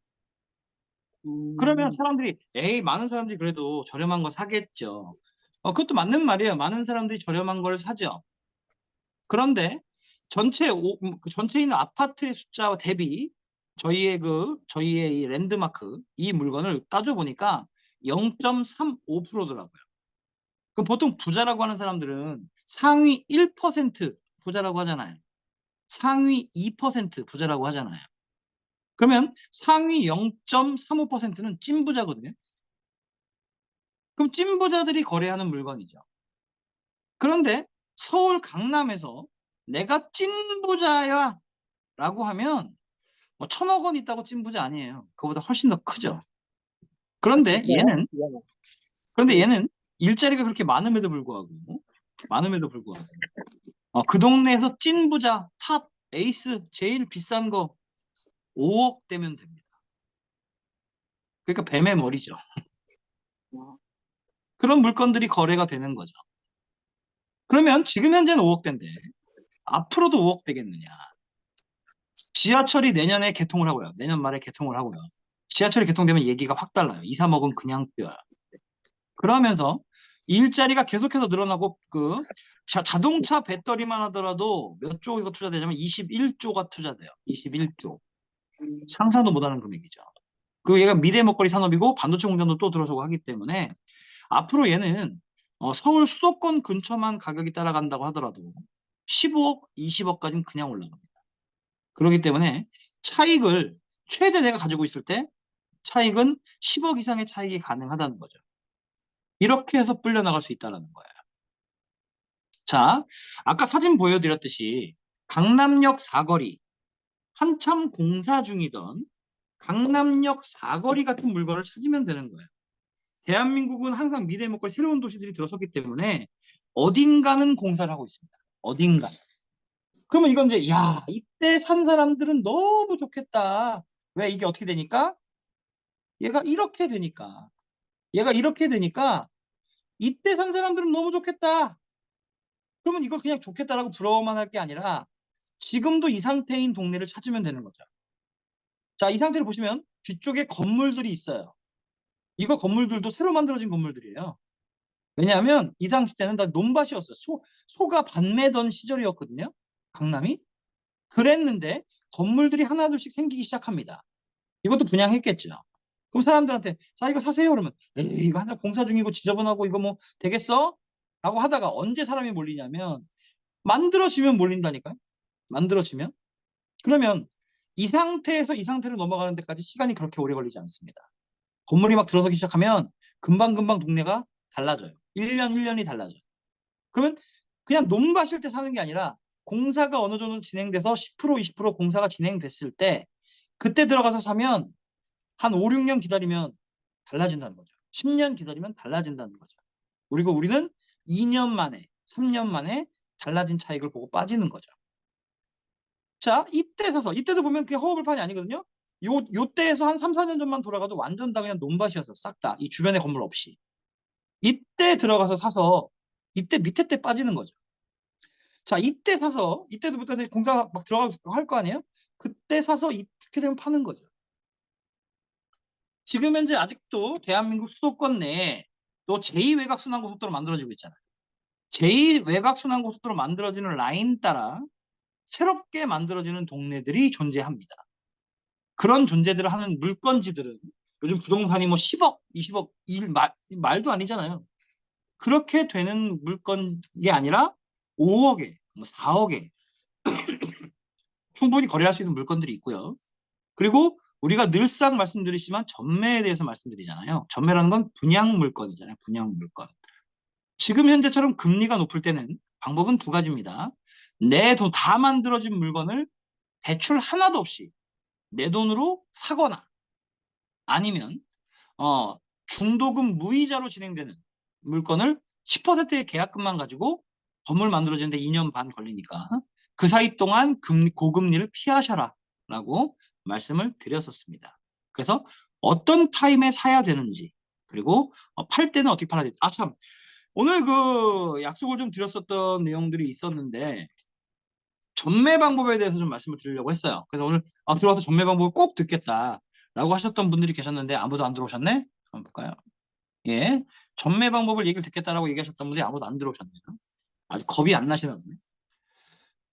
그러면 음, 사람들이, 에이, 많은 사람들이 그래도 저렴한 거 사겠죠. 그것도 맞는 말이에요. 많은 사람들이 저렴한 걸 사죠. 그런데 그 전체 있는 아파트의 숫자와 대비 저희의 이 랜드마크, 이 물건을 따져보니까 0.35%더라고요. 그럼 보통 부자라고 하는 사람들은 상위 1% 부자라고 하잖아요. 상위 2% 부자라고 하잖아요. 그러면 상위 0.35%는 찐부자거든요. 그럼 찐부자들이 거래하는 물건이죠. 그런데 서울 강남에서 내가 찐부자야 라고 하면 뭐 1,000억 원 있다고 찐부자 아니에요. 그거보다 훨씬 더 크죠. 아, 그런데 진짜요? 네. 얘는 일자리가 그렇게 많음에도 불구하고 그 동네에서 찐부자 탑 에이스 제일 비싼 거 5억 되면 됩니다. 그러니까 뱀의 머리죠. 아, 그런 물건들이 거래가 되는 거죠. 그러면 지금 현재는 5억대인데 앞으로도 5억 되겠느냐? 지하철이 내년에 개통을 하고요. 내년 말에 개통을 하고요. 지하철이 개통되면 얘기가 확 달라요. 2, 3억은 그냥 뛰어요. 그러면서 일자리가 계속해서 늘어나고 자동차 배터리만 하더라도 몇 조가 투자되냐면 21조가 투자돼요. 21조. 음, 상상도 못하는 금액이죠. 그리고 얘가 미래 먹거리 산업이고 반도체 공장도 또 들어서고 하기 때문에 앞으로 얘는 서울 수도권 근처만 가격이 따라간다고 하더라도 15억, 20억까지는 그냥 올라갑니다. 그렇기 때문에 차익을 최대 내가 가지고 있을 때 차익은 10억 이상의 차익이 가능하다는 거죠. 이렇게 해서 불려나갈 수 있다는 거예요. 자, 아까 사진 보여드렸듯이 강남역 사거리, 한참 공사 중이던 강남역 사거리 같은 물건을 찾으면 되는 거예요. 대한민국은 항상 미래 먹거리 새로운 도시들이 들어섰기 때문에 어딘가는 공사를 하고 있습니다. 어딘가. 그러면 이건 이제 야, 이때 산 사람들은 너무 좋겠다. 왜 이게 어떻게 되니까? 얘가 이렇게 되니까. 얘가 이렇게 되니까 이때 산 사람들은 너무 좋겠다. 그러면 이걸 그냥 좋겠다라고 부러워만 할 게 아니라 지금도 이 상태인 동네를 찾으면 되는 거죠. 자, 이 상태를 보시면 뒤쪽에 건물들이 있어요. 이거 건물들도 새로 만들어진 건물들이에요. 왜냐하면 이 당시 때는 다 논밭이었어요. 소가 밭매던 시절이었거든요. 강남이. 그랬는데 건물들이 하나둘씩 생기기 시작합니다. 이것도 분양했겠죠. 그럼 사람들한테 자 이거 사세요 그러면 에이 이거 한참 공사 중이고 지저분하고 이거 뭐 되겠어? 라고 하다가 언제 사람이 몰리냐면 만들어지면 몰린다니까요. 만들어지면. 그러면 이 상태에서 이 상태로 넘어가는 데까지 시간이 그렇게 오래 걸리지 않습니다. 건물이 막 들어서기 시작하면 금방금방 동네가 달라져요. 1년, 1년이 달라져요. 그러면 그냥 논밭일 때 사는 게 아니라 공사가 어느 정도 진행돼서 10%, 20% 공사가 진행됐을 때 그때 들어가서 사면 한 5, 6년 기다리면 달라진다는 거죠. 10년 기다리면 달라진다는 거죠. 그리고 우리는 2년 만에, 3년 만에 달라진 차익을 보고 빠지는 거죠. 자, 이때 사서, 이때도 보면 그게 허허벌판이 아니거든요. 요때에서 한 3, 4년 전만 돌아가도 완전 다 그냥 논밭이었어. 싹 다. 이 주변에 건물 없이. 이때 들어가서 사서, 이때 밑에 때 빠지는 거죠. 자, 이때 사서, 이때도 부터 공사 막 들어가고 할 거 아니에요? 그때 사서 이렇게 되면 파는 거죠. 지금 현재 아직도 대한민국 수도권 내에 또 제2외곽순환고속도로 만들어지고 있잖아요. 제2외곽순환고속도로 만들어지는 라인 따라 새롭게 만들어지는 동네들이 존재합니다. 그런 존재들을 하는 물건지들은 요즘 부동산이 뭐 10억, 20억, 말도 아니잖아요. 그렇게 되는 물건이 아니라 5억에, 뭐 4억에 충분히 거래할 수 있는 물건들이 있고요. 그리고 우리가 늘상 말씀드리지만 전매에 대해서 말씀드리잖아요. 전매라는 건 분양 물건이잖아요. 분양 물건. 지금 현재처럼 금리가 높을 때는 방법은 두 가지입니다. 내 돈 다 만들어진 물건을 대출 하나도 없이 내 돈으로 사거나 아니면 중도금 무이자로 진행되는 물건을 10%의 계약금만 가지고 건물 만들어지는데 2년 반 걸리니까 그 사이 동안 고금리를 피하셔라라고 말씀을 드렸었습니다. 그래서 어떤 타임에 사야 되는지, 그리고 팔 때는 어떻게 팔아야 되는지. 아, 참. 오늘 그 약속을 좀 드렸었던 내용들이 있었는데 전매 방법에 대해서 좀 말씀을 드리려고 했어요. 그래서 오늘 들어와서 전매 방법을 꼭 듣겠다라고 하셨던 분들이 계셨는데 아무도 안 들어오셨네? 한번 볼까요? 예. 전매 방법을 얘기를 듣겠다라고 얘기하셨던 분들이 아무도 안 들어오셨네요. 아주 겁이 안 나시나 보네.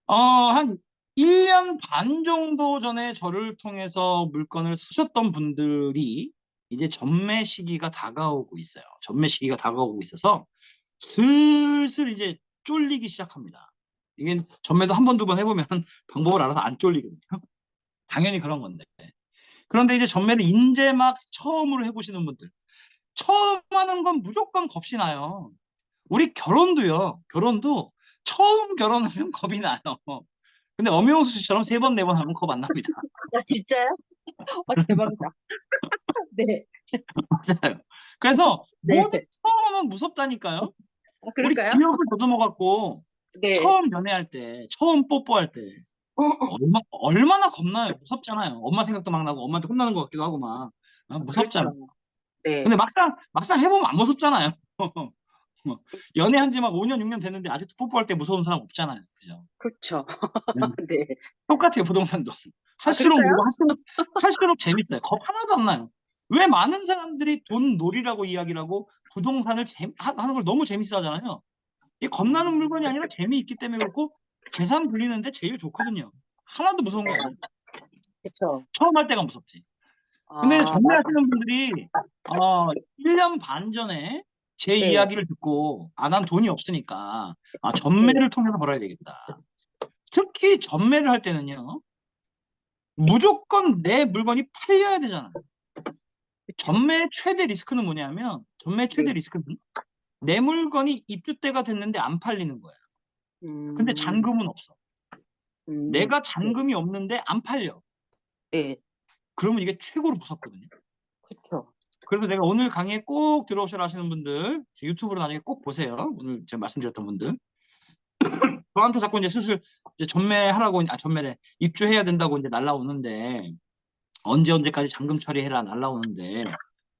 한 1년 반 정도 전에 저를 통해서 물건을 사셨던 분들이 이제 전매 시기가 다가오고 있어요. 전매 시기가 다가오고 있어서 슬슬 이제 쫄리기 시작합니다. 이게 전매도 한 번, 두 번 해보면 방법을 알아서 안 쫄리거든요. 당연히 그런 건데. 그런데 이제 전매를 이제 막 처음으로 해보시는 분들. 처음 하는 건 무조건 겁이 나요. 우리 결혼도요. 결혼도 처음 결혼하면 겁이 나요. 근데 엄영수 씨처럼 세 번, 네 번 하면 겁 안 납니다. 아, 진짜요? 대박이다. 네. 맞아요. 그래서 네. 뭐든 처음 하면 무섭다니까요. 우리 그럴까요? 기억을 더듬어갖고 네. 처음 연애할 때, 처음 뽀뽀할 때 어, 얼마나 겁나요? 무섭잖아요. 엄마 생각도 막 나고 엄마한테 혼나는 것 같기도 하고 막 무섭잖아. 그렇죠. 네. 근데 막상 해보면 안 무섭잖아요. 연애한 지 막 5년, 6년 됐는데 아직도 뽀뽀할 때 무서운 사람 없잖아요. 그죠? 그렇죠. 음, 네. 똑같아요, 부동산도. 아, 할수록 그럴까요? 늘고 할수록 재밌어요. 겁 하나도 안 나요. 왜 많은 사람들이 돈 놀이라고 이야기를 하고 부동산을 하는 걸 너무 재밌어 하잖아요. 이게 겁나는 물건이 아니라 재미있기 때문에 그렇고 재산 불리는데 제일 좋거든요. 하나도 무서운 게 아니에요. 그렇죠. 처음 할 때가 무섭지. 근데 아, 맞아. 전매하시는 분들이 1년 반 전에 제 네. 이야기를 듣고 난 돈이 없으니까 네. 전매를 통해서 벌어야 되겠다. 특히 전매를 할 때는요. 무조건 내 물건이 팔려야 되잖아요. 그렇죠. 전매의 최대 리스크는 뭐냐면 전매의 최대 네. 리스크는 내 물건이 입주때가 됐는데 안 팔리는 거예요. 근데 음, 잔금은 없어. 내가 네. 잔금이 없는데 안 팔려. 네. 그러면 이게 최고로 무섭거든요. 그렇죠. 그래서 내가 오늘 강의에 꼭 들어오셔라 하시는 분들 유튜브로 나중에 꼭 보세요. 오늘 제가 말씀드렸던 분들. 저한테 자꾸 이제 슬슬 이제 전매하라고 전매래 입주해야 된다고 이제 날라오는데 언제까지 잔금 처리해라 날라오는데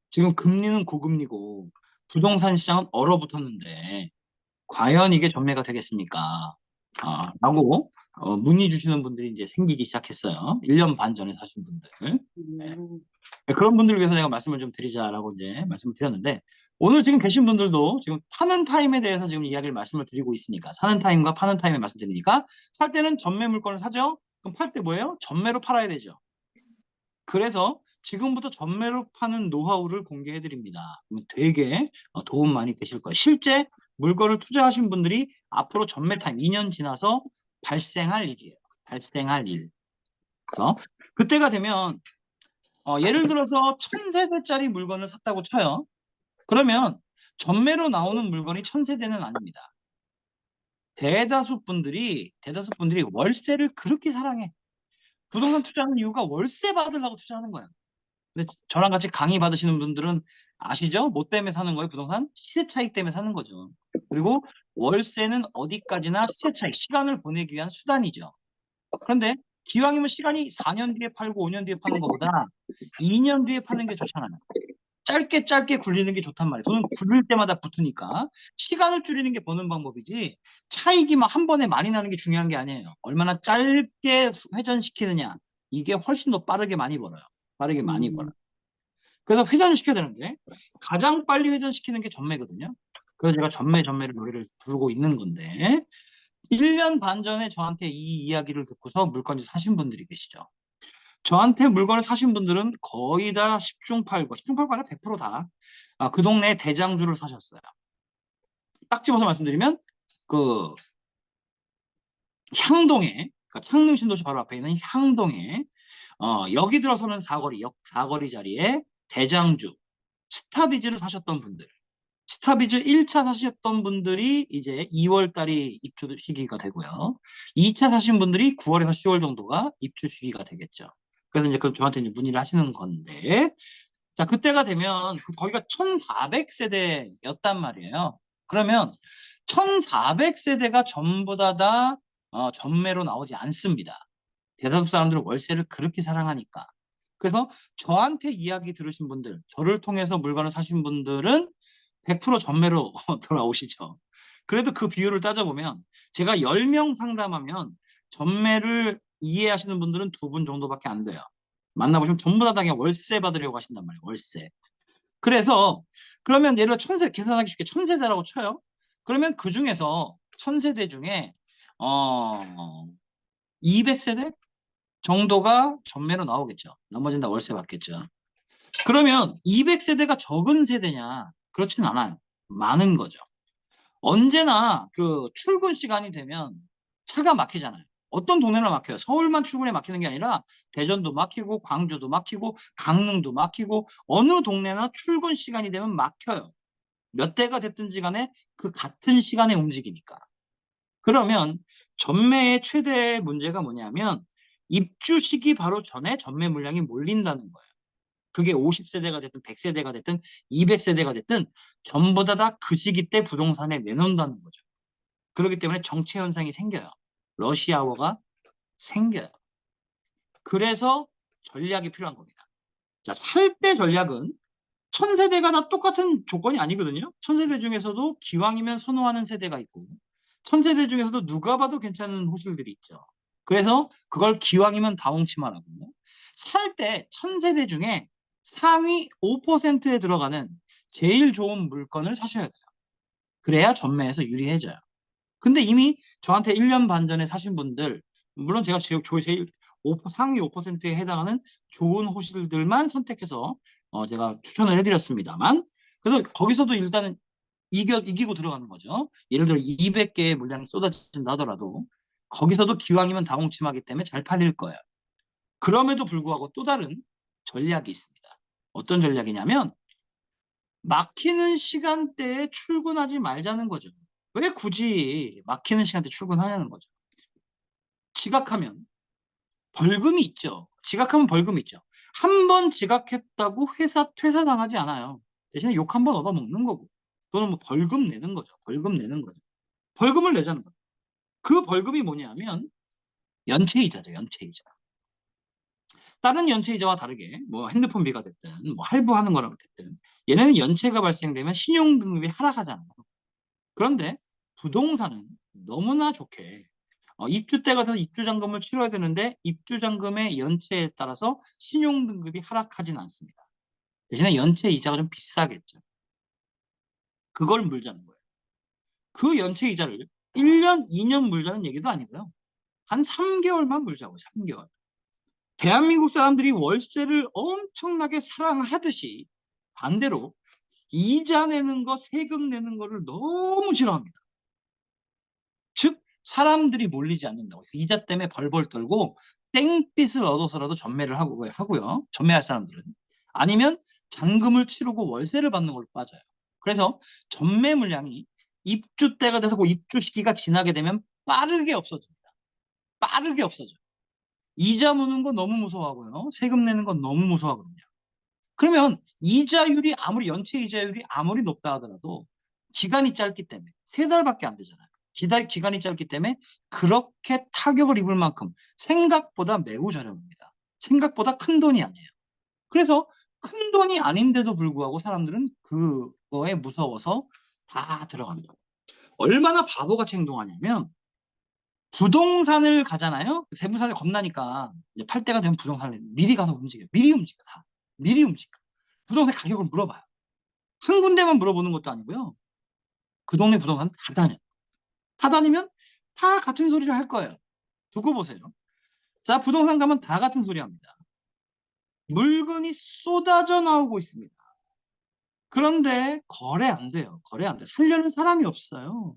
지금 금리는 고금리고 부동산 시장은 얼어붙었는데 과연 이게 전매가 되겠습니까? 라고 문의 주시는 분들이 이제 생기기 시작했어요. 1년 반 전에 사신 분들. 네. 음, 그런 분들을 위해서 제가 말씀을 좀 드리자라고 이제 말씀을 드렸는데 오늘 지금 계신 분들도 지금 파는 타임에 대해서 지금 이야기를 말씀을 드리고 있으니까 사는 타임과 파는 타임에 말씀드리니까 살 때는 전매 물건을 사죠? 그럼 팔 때 뭐예요? 전매로 팔아야 되죠. 그래서 지금부터 전매로 파는 노하우를 공개해 드립니다. 되게 도움 많이 되실 거예요. 실제 물건을 투자하신 분들이 앞으로 전매 타임 2년 지나서 발생할 일이에요. 발생할 일. 그래서 그때가 되면 예를 들어서 1000세대짜리 물건을 샀다고 쳐요. 그러면 전매로 나오는 물건이 1000세대는 아닙니다. 대다수 분들이 월세를 그렇게 사랑해. 부동산 투자하는 이유가 월세 받으려고 투자하는 거야. 근데 저랑 같이 강의 받으시는 분들은 아시죠? 뭐 때문에 사는 거예요? 부동산? 시세 차익 때문에 사는 거죠. 그리고 월세는 어디까지나 시세 차익, 시간을 보내기 위한 수단이죠. 그런데 기왕이면 시간이 4년 뒤에 팔고 5년 뒤에 파는 것보다 2년 뒤에 파는 게 좋잖아요. 짧게 짧게 굴리는 게 좋단 말이에요. 돈은 굴릴 때마다 붙으니까 시간을 줄이는 게 버는 방법이지 차익이 막 한 번에 많이 나는 게 중요한 게 아니에요. 얼마나 짧게 회전시키느냐 이게 훨씬 더 빠르게 많이 벌어요. 빠르게 많이 벌어요. 음, 그래서 회전을 시켜야 되는데 가장 빨리 회전시키는 게 전매거든요. 그래서 제가 전매를 노래를 부르고 있는 건데 1년 반 전에 저한테 이 이야기를 듣고서 물건을 사신 분들이 계시죠. 저한테 물건을 사신 분들은 거의 다 10중 8구, 10중 8구 아니라 100% 다. 그 동네 대장주를 사셨어요. 딱 집어서 말씀드리면 그 향동에, 그러니까 창릉 신도시 바로 앞에 있는 향동에 여기 들어서는 사거리 자리에 대장주 스타비즈를 사셨던 분들. 스타비즈 1차 사셨던 분들이 이제 2월 달이 입주 시기가 되고요. 2차 사신 분들이 9월에서 10월 정도가 입주 시기가 되겠죠. 그래서 이제 그 저한테 이제 문의를 하시는 건데, 자, 그때가 되면 거기가 1400세대였단 말이에요. 그러면 1400세대가 전부 다 전매로 나오지 않습니다. 대다수 사람들은 월세를 그렇게 사랑하니까. 그래서 저한테 이야기 들으신 분들, 저를 통해서 물건을 사신 분들은 100% 전매로 돌아오시죠. 그래도 그 비율을 따져보면 제가 10명 상담하면 전매를 이해하시는 분들은 2분 정도밖에 안 돼요. 만나보시면 전부 다 그냥 월세 받으려고 하신단 말이에요. 월세. 그래서 그러면 예를 들어 계산하기 쉽게 1000세대라고 쳐요. 그러면 그 중에서 1000세대 중에 200세대 정도가 전매로 나오겠죠. 나머지는 다 월세 받겠죠. 그러면 200세대가 적은 세대냐? 그렇진 않아요. 많은 거죠. 언제나 그 출근 시간이 되면 차가 막히잖아요. 어떤 동네나 막혀요. 서울만 출근에 막히는 게 아니라 대전도 막히고 광주도 막히고 강릉도 막히고 어느 동네나 출근 시간이 되면 막혀요. 몇 대가 됐든지 간에 그 같은 시간에 움직이니까. 그러면 전매의 최대 문제가 뭐냐면 입주 시기 바로 전에 전매 물량이 몰린다는 거예요. 그게 50세대가 됐든 100세대가 됐든 200세대가 됐든 전부 다 그 시기 때 부동산에 내놓는다는 거죠. 그렇기 때문에 정체 현상이 생겨요. 러시아워가 생겨요. 그래서 전략이 필요한 겁니다. 자, 살 때 전략은 1000세대가 다 똑같은 조건이 아니거든요. 1000세대 중에서도 기왕이면 선호하는 세대가 있고 1000세대 중에서도 누가 봐도 괜찮은 호실들이 있죠. 그래서 그걸 기왕이면 다홍치마라고 살 때 1000세대 중에 상위 5%에 들어가는 제일 좋은 물건을 사셔야 돼요. 그래야 전매에서 유리해져요. 근데 이미 저한테 1년 반 전에 사신 분들, 물론 제가 지금 제일 상위 5%에 해당하는 좋은 호실들만 선택해서 제가 추천을 해드렸습니다만, 그래서 거기서도 일단은 이기고 들어가는 거죠. 예를 들어 200개의 물량이 쏟아진다 하더라도 거기서도 기왕이면 다홍침하기 때문에 잘 팔릴 거예요. 그럼에도 불구하고 또 다른 전략이 있습니다. 어떤 전략이냐면 막히는 시간대에 출근하지 말자는 거죠. 왜 굳이 막히는 시간대에 출근하냐는 거죠. 지각하면 벌금이 있죠. 지각하면 벌금이 있죠. 한 번 지각했다고 회사 퇴사당하지 않아요. 대신에 욕 한 번 얻어먹는 거고 또는 뭐 벌금 내는 거죠. 벌금 내는 거죠. 벌금을 내자는 거죠. 그 벌금이 뭐냐면 연체이자죠. 연체이자. 다른 연체이자와 다르게 뭐 핸드폰비가 됐든 뭐 할부하는 거라고 됐든 얘네는 연체가 발생되면 신용등급이 하락하잖아요. 그런데 부동산은 너무나 좋게 입주 때가 돼서 입주잔금을 치러야 되는데 입주잔금의 연체에 따라서 신용등급이 하락하진 않습니다. 대신에 연체 이자가 좀 비싸겠죠. 그걸 물자는 거예요. 그 연체 이자를 1년, 2년 물자는 얘기도 아니고요. 한 3개월만 물자고 3개월. 대한민국 사람들이 월세를 엄청나게 사랑하듯이 반대로 이자 내는 거, 세금 내는 거를 너무 싫어합니다. 즉 사람들이 몰리지 않는다고. 이자 때문에 벌벌 떨고 땡빚을 얻어서라도 전매를 하고요. 전매할 사람들은. 아니면 잔금을 치르고 월세를 받는 걸로 빠져요. 그래서 전매 물량이 입주 때가 돼서 그 입주 시기가 지나게 되면 빠르게 없어집니다. 빠르게 없어져요. 이자 무는 거 너무 무서워하고요. 세금 내는 건 너무 무서워하거든요. 그러면 이자율이 아무리 연체 이자율이 아무리 높다 하더라도 기간이 짧기 때문에 3달밖에 안 되잖아요. 기간이 짧기 때문에 그렇게 타격을 입을 만큼 생각보다 매우 저렴합니다. 생각보다 큰 돈이 아니에요. 그래서 큰 돈이 아닌데도 불구하고 사람들은 그거에 무서워서 다 들어간다. 얼마나 바보같이 행동하냐면 부동산을 가잖아요. 세무사를 겁나니까 이제 팔 때가 되면 부동산을 미리 가서 움직여요. 미리 움직여 다. 미리 움직여. 부동산 가격을 물어봐요. 한 군데만 물어보는 것도 아니고요. 그 동네 부동산 다 다녀. 다 다니면 다 같은 소리를 할 거예요. 두고 보세요. 자, 부동산 가면 다 같은 소리 합니다. 물건이 쏟아져 나오고 있습니다. 그런데 거래 안 돼요. 거래 안 돼. 살려는 사람이 없어요.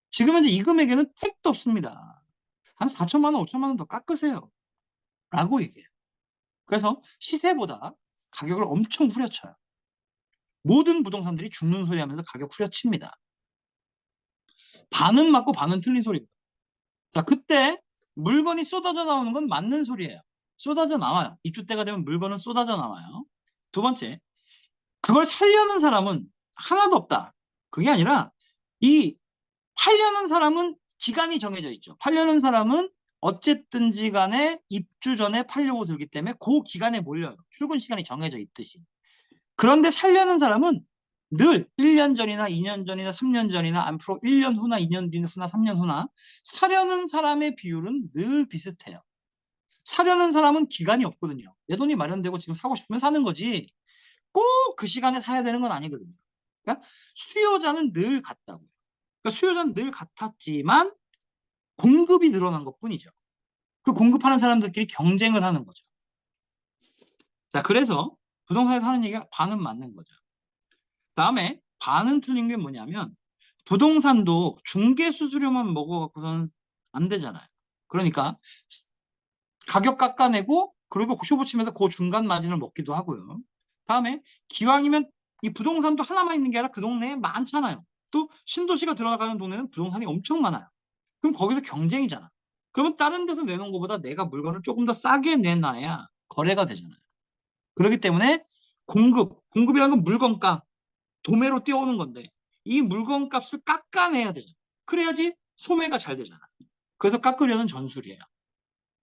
지금 현재 이 금액에는 택도 없습니다. 한 4천만 원, 5천만 원 더 깎으세요. 라고 얘기해요. 그래서 시세보다 가격을 엄청 후려쳐요. 모든 부동산들이 죽는 소리 하면서 가격 후려칩니다. 반은 맞고 반은 틀린 소리. 자, 그때 물건이 쏟아져 나오는 건 맞는 소리예요. 쏟아져 나와요. 입주 때가 되면 물건은 쏟아져 나와요. 두 번째, 그걸 살려는 사람은 하나도 없다. 그게 아니라 이 팔려는 사람은 기간이 정해져 있죠. 팔려는 사람은 어쨌든지 간에 입주 전에 팔려고 들기 때문에 그 기간에 몰려요. 출근 시간이 정해져 있듯이. 그런데 살려는 사람은 늘 1년 전이나 2년 전이나 3년 전이나 앞으로 1년 후나 2년 뒤 후나 3년 후나 사려는 사람의 비율은 늘 비슷해요. 사려는 사람은 기간이 없거든요. 내 돈이 마련되고 지금 사고 싶으면 사는 거지 꼭 그 시간에 사야 되는 건 아니거든요. 그러니까 수요자는 늘 같다고요. 그러니까 수요자는 늘 같았지만 공급이 늘어난 것뿐이죠. 그 공급하는 사람들끼리 경쟁을 하는 거죠. 자, 그래서 부동산에서 하는 얘기가 반은 맞는 거죠. 다음에 반은 틀린 게 뭐냐면 부동산도 중개 수수료만 먹어갖고서는 안 되잖아요. 그러니까 가격 깎아내고 그리고 쇼부 치면서 그 중간 마진을 먹기도 하고요. 다음에 기왕이면 이 부동산도 하나만 있는 게 아니라 그 동네에 많잖아요. 또 신도시가 들어가는 동네는 부동산이 엄청 많아요. 그럼 거기서 경쟁이잖아. 그러면 다른 데서 내놓은 것보다 내가 물건을 조금 더 싸게 내놔야 거래가 되잖아요. 그렇기 때문에 공급이라는 건 물건값, 도매로 뛰어오는 건데 이 물건값을 깎아내야 되죠. 그래야지 소매가 잘 되잖아. 그래서 깎으려는 전술이에요.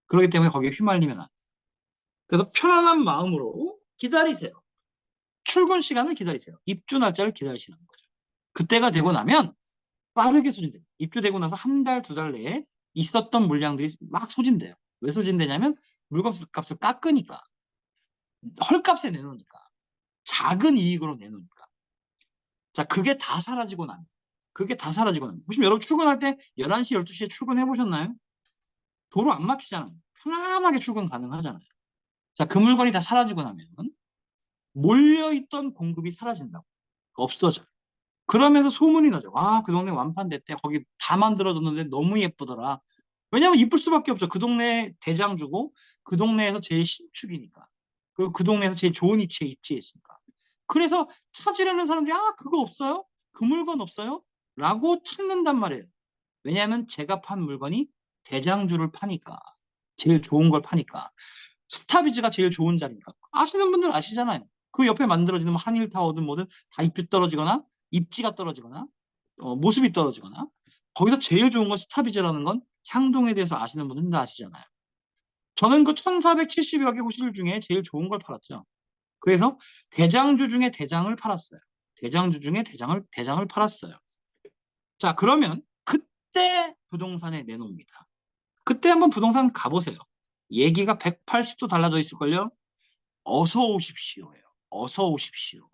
그렇기 때문에 거기에 휘말리면 안 돼. 그래서 편안한 마음으로 기다리세요. 출근 시간을 기다리세요. 입주 날짜를 기다리시는 거죠. 그때가 되고 나면 빠르게 소진돼요. 입주되고 나서 한 달, 두 달 내에 있었던 물량들이 막 소진돼요. 왜 소진되냐면 물건값을 깎으니까. 헐값에 내놓으니까. 작은 이익으로 내놓으니까. 자, 그게 다 사라지고 나면. 그게 다 사라지고 나면. 보시면 여러분 출근할 때 11시, 12시에 출근해 보셨나요? 도로 안 막히잖아요. 편안하게 출근 가능하잖아요. 자, 그 물건이 다 사라지고 나면 몰려있던 공급이 사라진다고. 없어져. 그러면서 소문이 나죠. 아, 그 동네 완판됐대. 거기 다 만들어졌는데 너무 예쁘더라. 왜냐면 이쁠 수밖에 없죠. 그 동네 대장주고 그 동네에서 제일 신축이니까. 그리고 그 동네에서 제일 좋은 위치에 입지했으니까. 그래서 찾으려는 사람들이 아, 그거 없어요? 그 물건 없어요? 라고 찾는단 말이에요. 왜냐하면 제가 판 물건이 대장주를 파니까. 제일 좋은 걸 파니까. 스타비즈가 제일 좋은 자리니까. 아시는 분들 아시잖아요. 그 옆에 만들어지는 뭐 한일타워든 뭐든 다 입주 떨어지거나 입지가 떨어지거나 모습이 떨어지거나 거기서 제일 좋은 건 스타비즈라는 건 향동에 대해서 아시는 분들은 다 아시잖아요. 저는 그 1470여 개 호실 중에 제일 좋은 걸 팔았죠. 그래서 대장주 중에 대장을 팔았어요. 대장주 중에 대장을 팔았어요. 자, 그러면 그때 부동산에 내놓습니다. 그때 한번 부동산 가보세요. 얘기가 180도 달라져 있을걸요? 어서 오십시오예요. 어서 오십시오.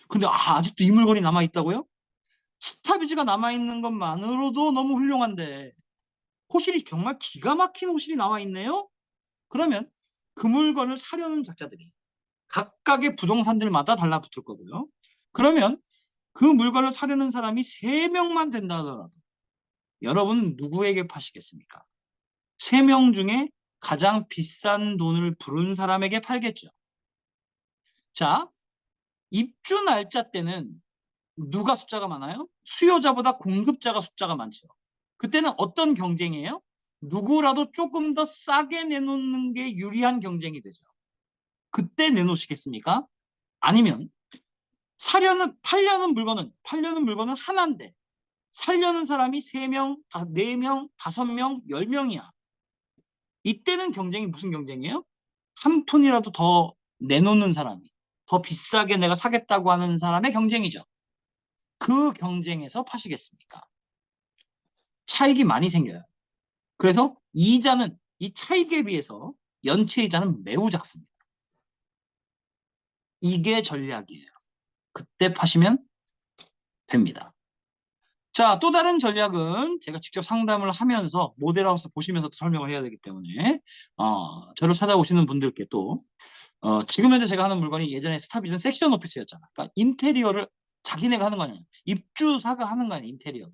근데 아직도 이 물건이 남아있다고요? 스타비즈가 남아있는 것만으로도 너무 훌륭한데 호실이 정말 기가 막힌 호실이 나와있네요? 그러면 그 물건을 사려는 작자들이 각각의 부동산들마다 달라붙을 거고요. 그러면 그 물건을 사려는 사람이 3명만 된다 하더라도 여러분은 누구에게 파시겠습니까? 3명 중에 가장 비싼 돈을 부른 사람에게 팔겠죠. 자, 입주 날짜 때는 누가 숫자가 많아요? 수요자보다 공급자가 숫자가 많죠. 그때는 어떤 경쟁이에요? 누구라도 조금 더 싸게 내놓는 게 유리한 경쟁이 되죠. 그때 내놓으시겠습니까? 아니면 팔려는 물건은 하나인데 살려는 사람이 3명, 4명, 5명, 10명이야. 이때는 경쟁이 무슨 경쟁이에요? 한 푼이라도 더 내놓는 사람이 더 비싸게 내가 사겠다고 하는 사람의 경쟁이죠. 그 경쟁에서 파시겠습니까? 차익이 많이 생겨요. 그래서 이자는 이 차익에 비해서 연체 이자는 매우 작습니다. 이게 전략이에요. 그때 파시면 됩니다. 자, 또 다른 전략은 제가 직접 상담을 하면서 모델하우스 보시면서 또 설명을 해야 되기 때문에 저를 찾아오시는 분들께 또 지금 현재 제가 하는 물건이 예전에 스타비전 섹션 오피스였잖아. 그러니까 인테리어를 자기네가 하는 거 아니야. 입주사가 하는 거 아니야, 인테리어.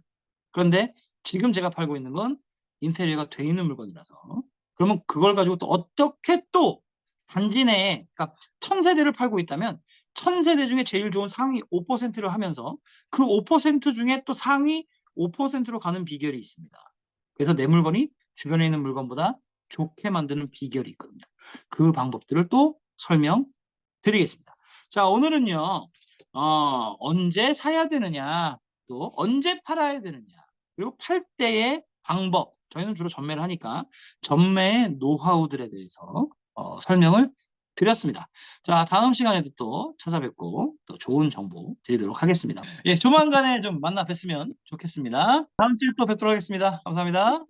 그런데 지금 제가 팔고 있는 건 인테리어가 돼 있는 물건이라서 그러면 그걸 가지고 또 어떻게 또 단지 내에 그러니까 1000세대를 팔고 있다면 1000세대 중에 제일 좋은 상위 5%를 하면서 그 5% 중에 또 상위 5%로 가는 비결이 있습니다. 그래서 내 물건이 주변에 있는 물건보다 좋게 만드는 비결이 있거든요. 그 방법들을 또 설명드리겠습니다. 자, 오늘은요, 언제 사야 되느냐, 또 언제 팔아야 되느냐, 그리고 팔 때의 방법, 저희는 주로 전매를 하니까 전매의 노하우들에 대해서 설명을 드렸습니다. 자, 다음 시간에도 또 찾아뵙고 또 좋은 정보 드리도록 하겠습니다. 예, 조만간에 좀 만나 뵀으면 좋겠습니다. 다음 주에 또 뵙도록 하겠습니다. 감사합니다.